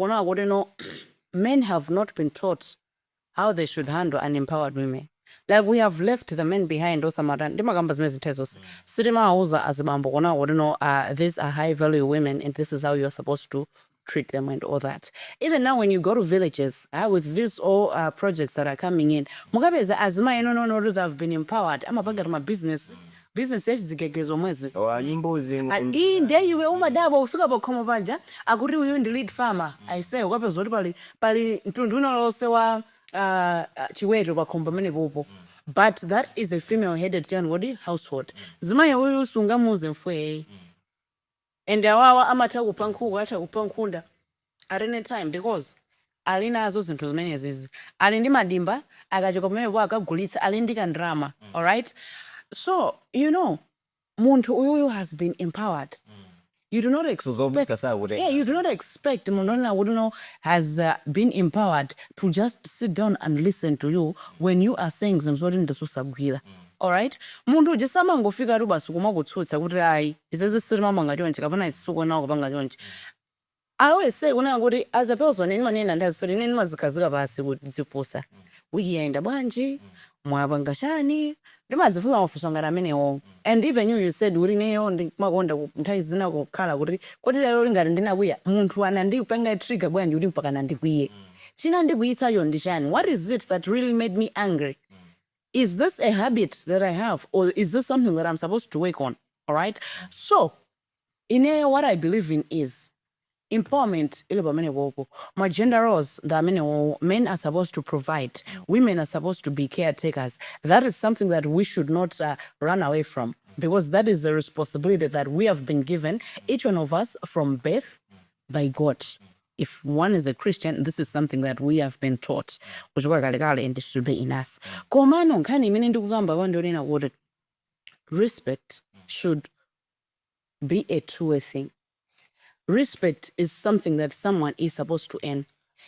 men have not been taught how they should handle unempowered women. Like we have left the men behind. These are high value women and this is how you're supposed to treat them and all that. Even now when you go to villages with these all projects that are coming in, as my no have been empowered. I'm about my business yachizigegezo mwezi. Inde iwe umadaba ufika pakhomo paja akuti uyu ndi lead farmer. I say ukapeza kuti pali mtundu unolose wa chiweto pakhombo pamene popo. But that is a female headed household. Zimaye uyu sungamuze mfwe. And awawa amatha kupankhuku atha kupankhunda at any time because alinazo zinthu zimene zizi. Ali ndi madimba akachoka pamene po akagulitsa ali ndi kandrama. All right? So, you know, muntu uyu has been empowered. You do not expect, you do not expect Munona has been empowered to just sit down and listen to you when you are saying something that all right? Muntu just samangofika ruba sukuma kutsutsa kuti ai izezi siri mama ngachonje kapana isuko nawo kupanga chonje. I always say as a person inmanena ndazisori nimazikazika basi kudzipusa. Wiyenda bwanji mwabangashani ndimadzifuna ofusongana amenewo. And even you said urineyo ndimakonda nthaizina kokhala kuti lero lingati ndinakuya munthu anandipanga trigger bwanji kuti mpaka nandikwiye. China ndikuyisayo ndishani. What is it that really made me angry? Is this a habit that I have or is this something that I'm supposed to work on? All right? So, what I believe in is empowerment. My gender roles that men are supposed to provide, women are supposed to be caretakers. That is something that we should not run away from because that is a responsibility that we have been given, each one of us from birth by God. If one is a Christian, this is something that we have been taught, and it should be in us. Respect should be a two-way thing. Respect is something that someone is supposed to earn.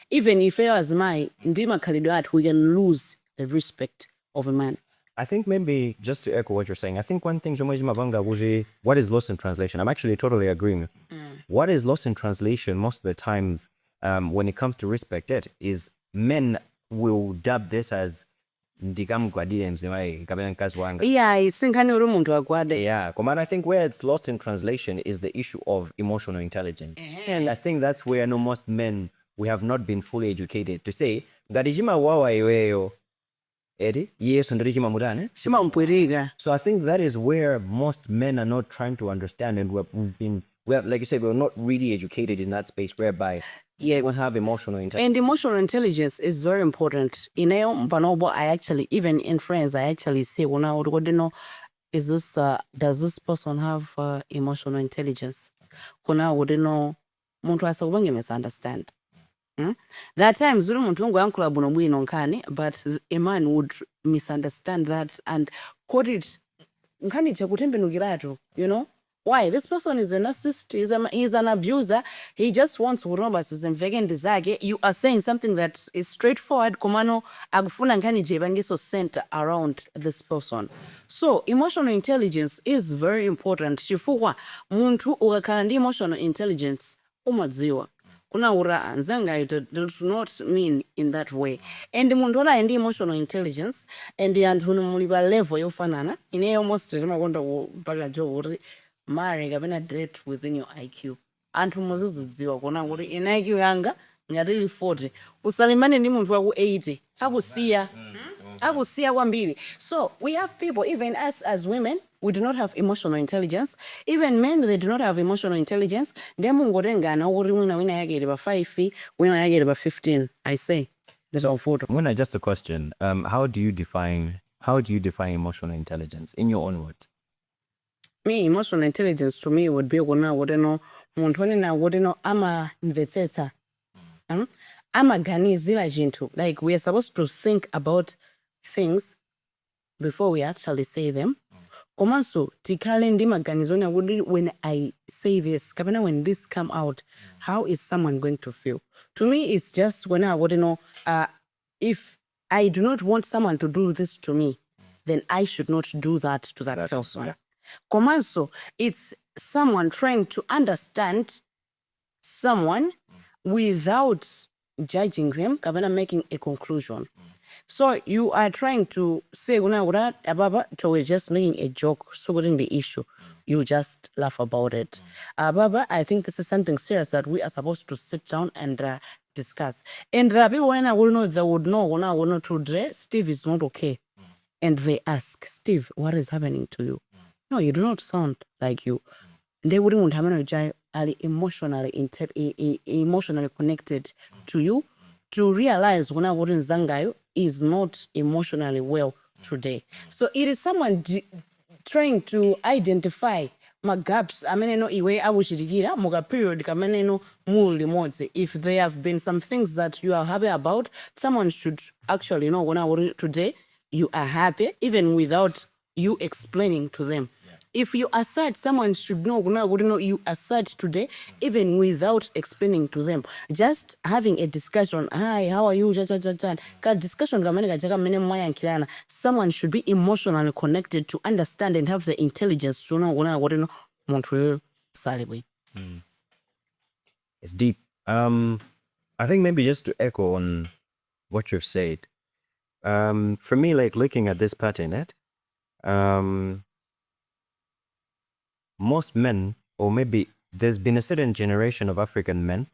Even if I as my ndima khalidwe we can lose the respect of a man. I think maybe just to echo what you're saying, I think one thing what is lost in translation, I'm actually totally agreeing. What is lost in translation most of the times when it comes to respect it is men will dub this as ndikamgwadire mzimayi kapena mkazi wanga. Yeah, sinkhani uri munthu agwade. Yeah, Command, I think where it's lost in translation is the issue of emotional intelligence. And I think that's where I know most men, we have not been fully educated to say, gadijima wawa iweyo, edi, yesu ndarijima mudane. Shima mpwiriga. So I think that is where most men are not trying to understand, and like you said, we're not really educated in that space whereby Yes. we have emotional intelligence. And emotional intelligence is very important. Inayo mpanobo, I actually, even in friends, I actually say, is this, does this person have emotional intelligence? Kuna wouldn't muntu asa ubange misunderstand. There are times when muntu wangu yankula bunobui nonkani, but a man would misunderstand that and quote it. Nkani chakutembe nugiratu, you know? Why? This person is a narcissist, he's an abuser, he just wants uroba suzemvegen dizage. You are saying something that is straightforward, kumano agufuna nkani jebangiso center around this person. So emotional intelligence is very important. Shifukwa muntu ukakhala ndi emotional intelligence umadziwa. Kuna ura anzanga it does not mean in that way. And muntu ola ndi emotional intelligence and anthu muliba level yofanana ine almost makonda mpaka jo uri marry kapena date within your IQ. Anthu muzizidziwa kuona kuti in IQ yanga ngatili 40 usalimane ndi muntu waku 80 akusiya kwambiri. So we have people, even us as women, we do not have emotional intelligence. Even men, they do not have emotional intelligence. Demu ngorengana uri wina yake ba 5, wina yake ba 15. I say there's all photo. When just a question, how do you define emotional intelligence in your own words? Me, emotional intelligence to me would be kuna wodeno muntu na wodeno ama mvetsetsa. Ama gani zila jintu. Like we are supposed to think about things before we actually say them. Komanso tikale ndi maganizona when I say this, kapena when this come out, how is someone going to feel? To me, it's just when I wouldn't know if I do not want someone to do this to me, then I should not do that to that person. Komanso, it's someone trying to understand someone without judging them, kapena making a conclusion. So you are trying to say, ababa, so we're just making a joke, so wouldn't the issue. You just laugh about it. Ababa, I think this is something serious that we are supposed to sit down and discuss. And the people when I will know, they would know when I will know today, Steve is not okay. And they ask, Steve, what is happening to you? No, you do not sound like you. They wouldn't have emotionally connected to you to realize when I wouldn't zangayo is not emotionally well today. So it is someone trying to identify my gaps. I mean, iwe abushirigira muga period kameneno muli modze. If there have been some things that you are happy about, someone should actually know when I would today you are happy even without you explaining to them. If you are sad, someone should know you are sad today, even without explaining to them. Just having a discussion. Hi, how are you? Discussion. Someone should be emotionally connected to understand and have the intelligence to know It's deep. I think maybe just to echo on what you've said. For me, like looking at this pattern, most men, or maybe there's been a certain generation of African men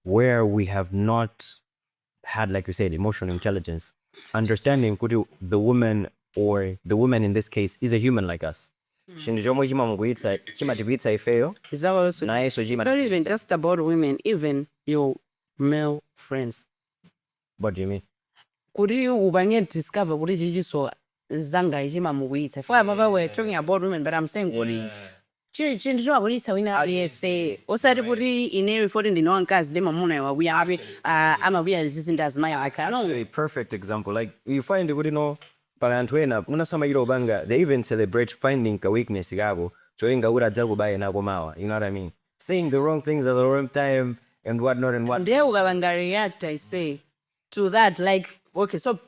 where we have not had, like you said, emotional intelligence, understanding the woman, or the woman in this case is a human like us. It's not even just about women, even your male friends. What do you mean? Could you ubange discover what is you so zanga ijima muwita? For baba we're talking about women, but I'm saying chinjwa kulisa wina yese osati kuti ine reporting ndino ankazi de mamuna wa we are ama we are just as my I can a perfect example. Like you find parantwena unasoma ilo banga, they even celebrate finding a weakness yabo choinga ura jago baye na gomawa, you know what I mean, saying the wrong things at the wrong time and whatnot and what. They will react, I say, to that, like, okay, so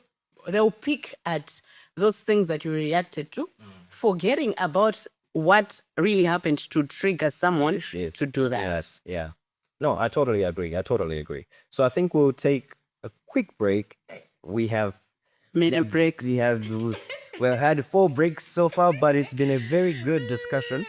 they'll pick at those things that you reacted to, forgetting about what really happened to trigger someone to do that. Yes, yeah. No, I totally agree. So I think we'll take a quick break. We have Many breaks. we've had 4 breaks so far, but it's been a very good discussion.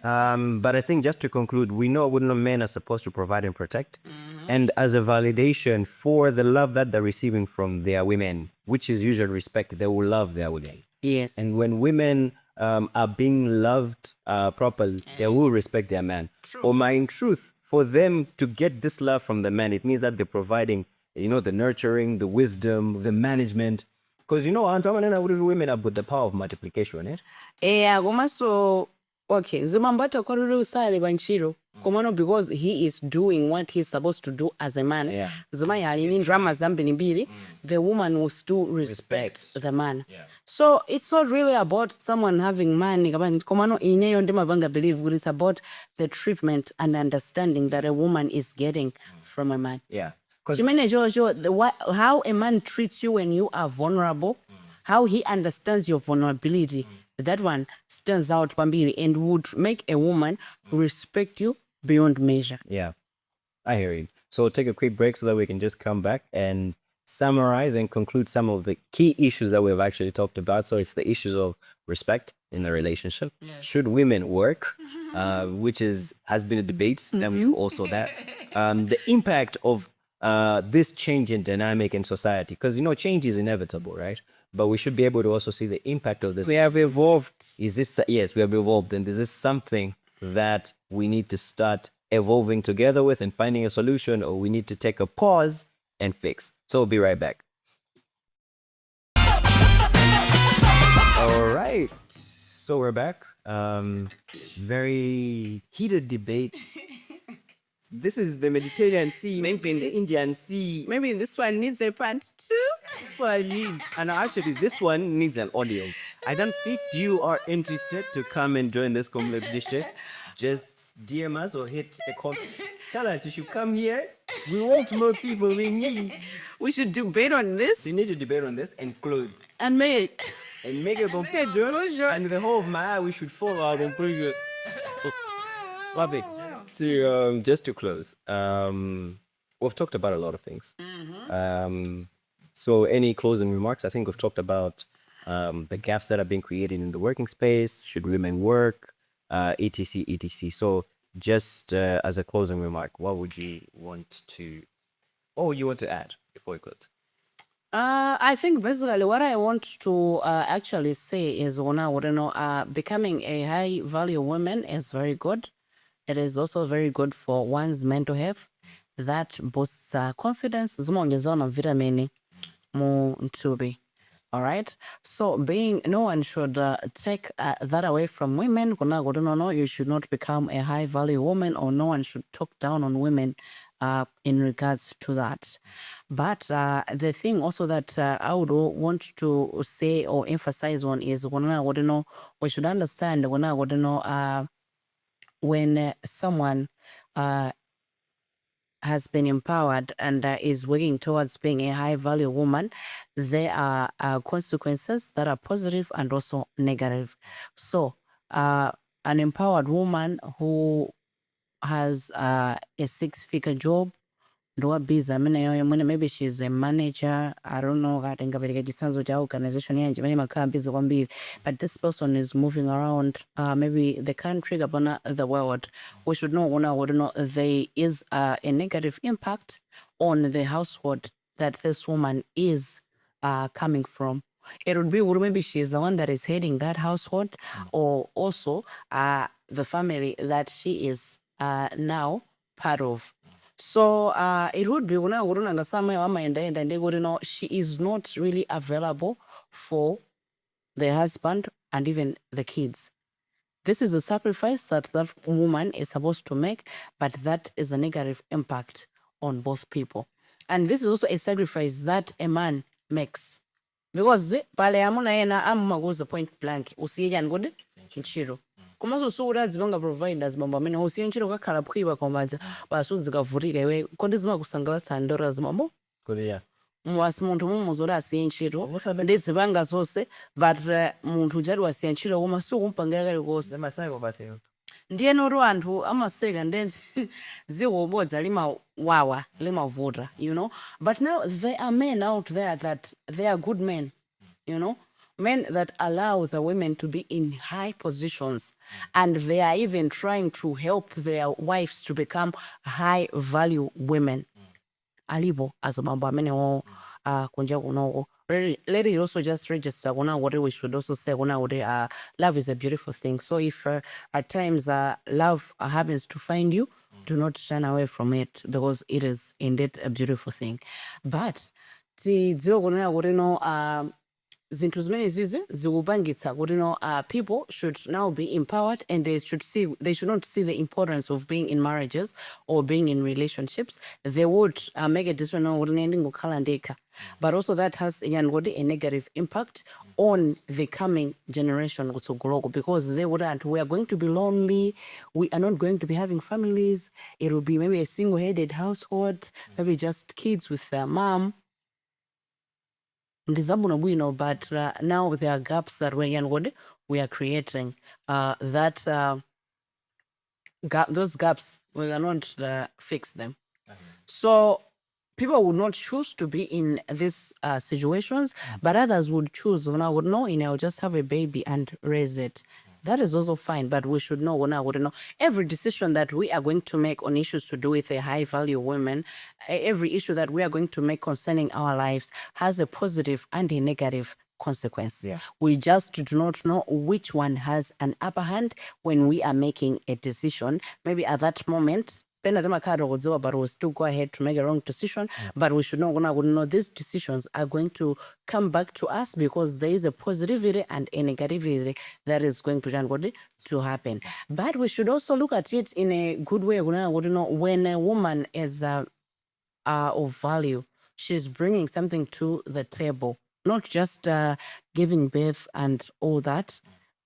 But I think just to conclude, we know men are supposed to provide and protect, and as a validation for the love that they're receiving from their women, which is usually respect, they will love their women. Yes. And when women are being loved properly, they will respect their man. Or in truth, for them to get this love from the man, it means that they're providing, the nurturing, the wisdom, the management. Because women are with the power of multiplication, right? So okay, Zimambata Koruru Sali Banchiro. Komano, because he is doing what he's supposed to do as a man. Yeah. Zumaya in drama Zambini, the woman will still respect the man. Yeah. So it's not really about someone having money. Komano ineyo ndema banga believe it's about the treatment and understanding that a woman is getting from a man. Yeah. How a man treats you when you are vulnerable, how he understands your vulnerability. That one stands out, Pambiri, and would make a woman respect you beyond measure. Yeah, I hear you. So we'll take a quick break so that we can just come back and summarize and conclude some of the key issues that we've actually talked about. So it's the issues of respect in a relationship. Yes. Should women work? Which has been a debate. Then we also that. The impact of this change in dynamic in society. Because, change is inevitable, right? But we should be able to also see the impact of this. We have evolved. Yes, we have evolved. And is this something that we need to start evolving together with and finding a solution, or we need to take a pause and fix? So we'll be right back. All right. So we're back. Very heated debate. This is the Mediterranean Sea, maybe the Indian Sea. Maybe this one needs a part 2. This one needs, and actually this one needs an audio. I don't think you are interested to come and join this competition. Just DM us or hit a comment. Tell us you should come here. We want more people. We should debate on this. We need to debate on this and close. And make a conclusion. And the whole of my eye, we should follow our conclusion. Love it. Just to close, we've talked about a lot of things. So any closing remarks? I think we've talked about the gaps that are being created in the working space. Should women work? etc. So just as a closing remark, what would you want to add before we close? I think basically what I want to actually say is becoming a high value woman is very good. It is also very good for one's mental health. That boosts confidence. Vitamin Mutubi. All right. So no one should take that away from women. You should not become a high value woman, or no one should talk down on women in regards to that. But the thing also that I would want to say or emphasize on is we should understand when someone has been empowered and is working towards being a high value woman, there are consequences that are positive and also negative. So an empowered woman who has a 6-figure job, maybe she's a manager, I don't know, organization, but this person is moving around maybe the country, the world. We should know there is a negative impact on the household that this woman is coming from. It would be maybe she's the one that is heading that household, or also the family that she is now part of. So it would be she is not really available for the husband and even the kids. This is a sacrifice that woman is supposed to make, but that is a negative impact on both people. And this is also a sacrifice that a man makes. Because goes the point blank. Kumaso sura zibanga providers mambo amene usiyenchiro kakhala phwiwa komaja basudzi kavurika iwe kodi zima kusangalatsa ndora zimambo Good, yeah. mwasi munthu mumuzoti asiye ntchito ndi zipanga zonse but munthu ujati wasiya ntchito koma sikumpangira kalikonse ndiyenotu anthu amaseka ndenzi dziko ubodza limawawa limavuta, you know, but now there are men out there that they are good men, you know, men that allow the women to be in high positions and they are even trying to help their wives to become high value women. Alipo azamambo amenewo kunja kunoko. Let it also just register kuna what we should also say kuna what love is a beautiful thing. So if at times love happens to find you, do not shun away from it because it is indeed a beautiful thing. But tidziwe kuna kuti no zinthu zimene zizi zikupangitsa kuti no people should now be empowered and they should not see the importance of being in marriages or being in relationships. They would make a decision kuti ndingokhala ndekha, but also that has a negative impact on the coming generation kutsogoloko because they would we are going to be lonely, we are not going to be having families, it will be maybe a single-headed household, maybe just kids with their mom. But now there are gaps that we are creating. Those gaps, we cannot fix them. So people would not choose to be in these situations, but others would choose, I'll just have a baby and raise it. That is also fine, but we should know, every decision that we are going to make on issues to do with a high value women, every issue that we are going to make concerning our lives has a positive and a negative consequence. Yeah. We just do not know which one has an upper hand when we are making a decision. Maybe at that moment, but we'll still go ahead to make a wrong decision. But we should know these decisions are going to come back to us because there is a positivity and a negativity that is going to happen. But we should also look at it in a good way. When a woman is of value, she's bringing something to the table, not just giving birth and all that,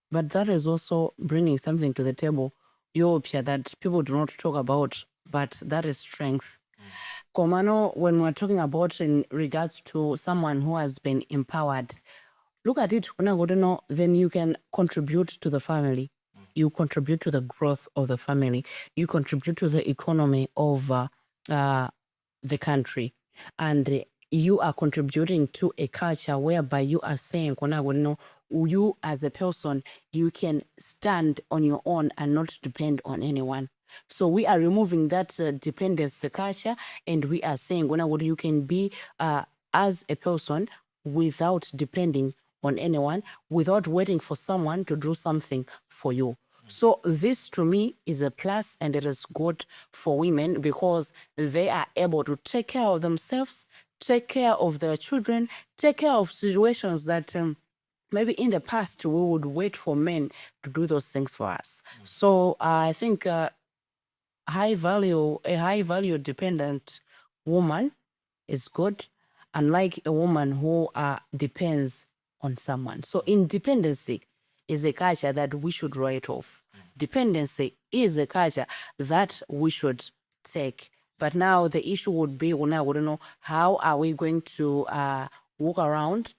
but that is also bringing something to the table that people do not talk about, but that is strength. Komano, when we're talking about in regards to someone who has been empowered, look at it, then you can contribute to the family. You contribute to the growth of the family. You contribute to the economy of the country. And you are contributing to a culture whereby you are saying, you as a person, you can stand on your own and not depend on anyone. So we are removing that dependence culture and we are saying, you can be as a person without depending on anyone, without waiting for someone to do something for you. So this to me is a plus and it is good for women because they are able to take care of themselves, take care of their children, take care of situations that maybe in the past we would wait for men to do those things for us. So I think a high value dependent woman is good, unlike a woman who depends on someone. So independency is a culture that we should write off. Dependency is a culture that we should take. But now the issue would be, how are we going to walk around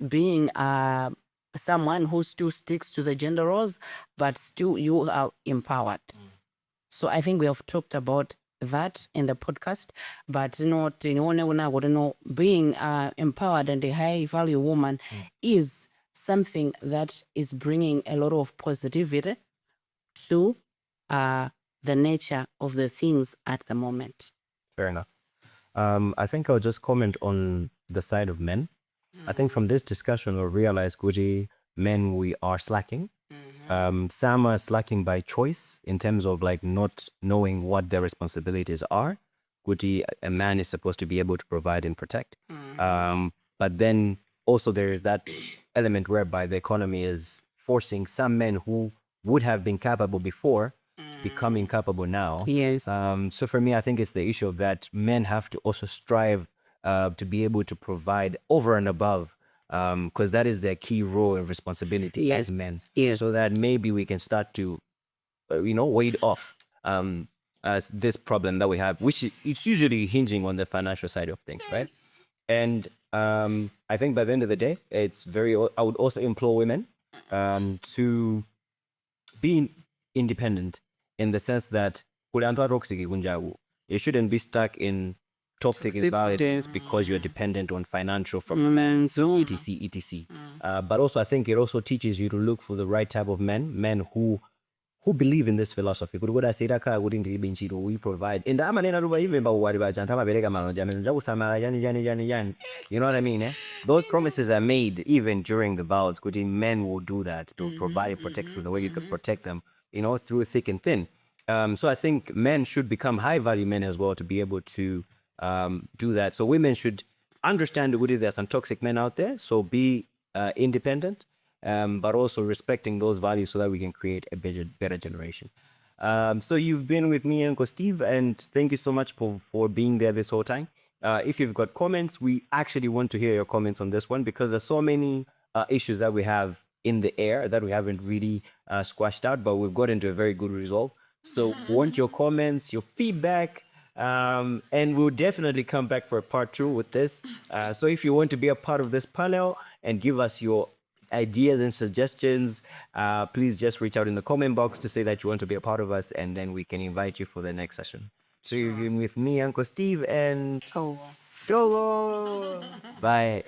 being someone who still sticks to the gender roles, but still you are empowered. So I think we have talked about that in the podcast, but being empowered and a high value woman is something that is bringing a lot of positivity to the nature of the things at the moment. Fair enough. I think I'll just comment on the side of men. I think from this discussion, we'll realize, Guji, men, we are slacking. Some are slacking by choice in terms of not knowing what their responsibilities are. Guji, a man is supposed to be able to provide and protect. But then also there is that element whereby the economy is forcing some men who would have been capable before become incapable now. Yes. So for me, I think it's the issue of that men have to also strive to be able to provide over and above, because that is their key role and responsibility as men. Yes. So that maybe we can start to, wade off this problem that we have, which it's usually hinging on the financial side of things, right? And I think by the end of the day, it's very. I would also implore women to be independent in the sense that you shouldn't be stuck in toxic environments because you're dependent on financial from etc. But also I think it also teaches you to look for the right type of men who believe in this philosophy. We provide. In the amanena ruba even ba wari ba janta mabereka manoja menja usamara yani. You know what I mean? Eh? Those promises are made even during the vows. Good men will do that to provide and protect from the way you can protect them, through thick and thin. So I think men should become high value men as well to be able to do that. So women should understand that there's some toxic men out there. So be independent, but also respecting those values so that we can create a better generation. So you've been with me, Uncle Steve, and thank you so much for being there this whole time. If you've got comments, we actually want to hear your comments on this one because there's so many issues that we have in the air that we haven't really squashed out, but we've got into a very good resolve. So want your comments, your feedback, and we'll definitely come back for a part 2 with this. So if you want to be a part of this panel and give us your ideas and suggestions, please just reach out in the comment box to say that you want to be a part of us, and then we can invite you for the next session. So you've been with me, Uncle Steve, and Shogo. Bye.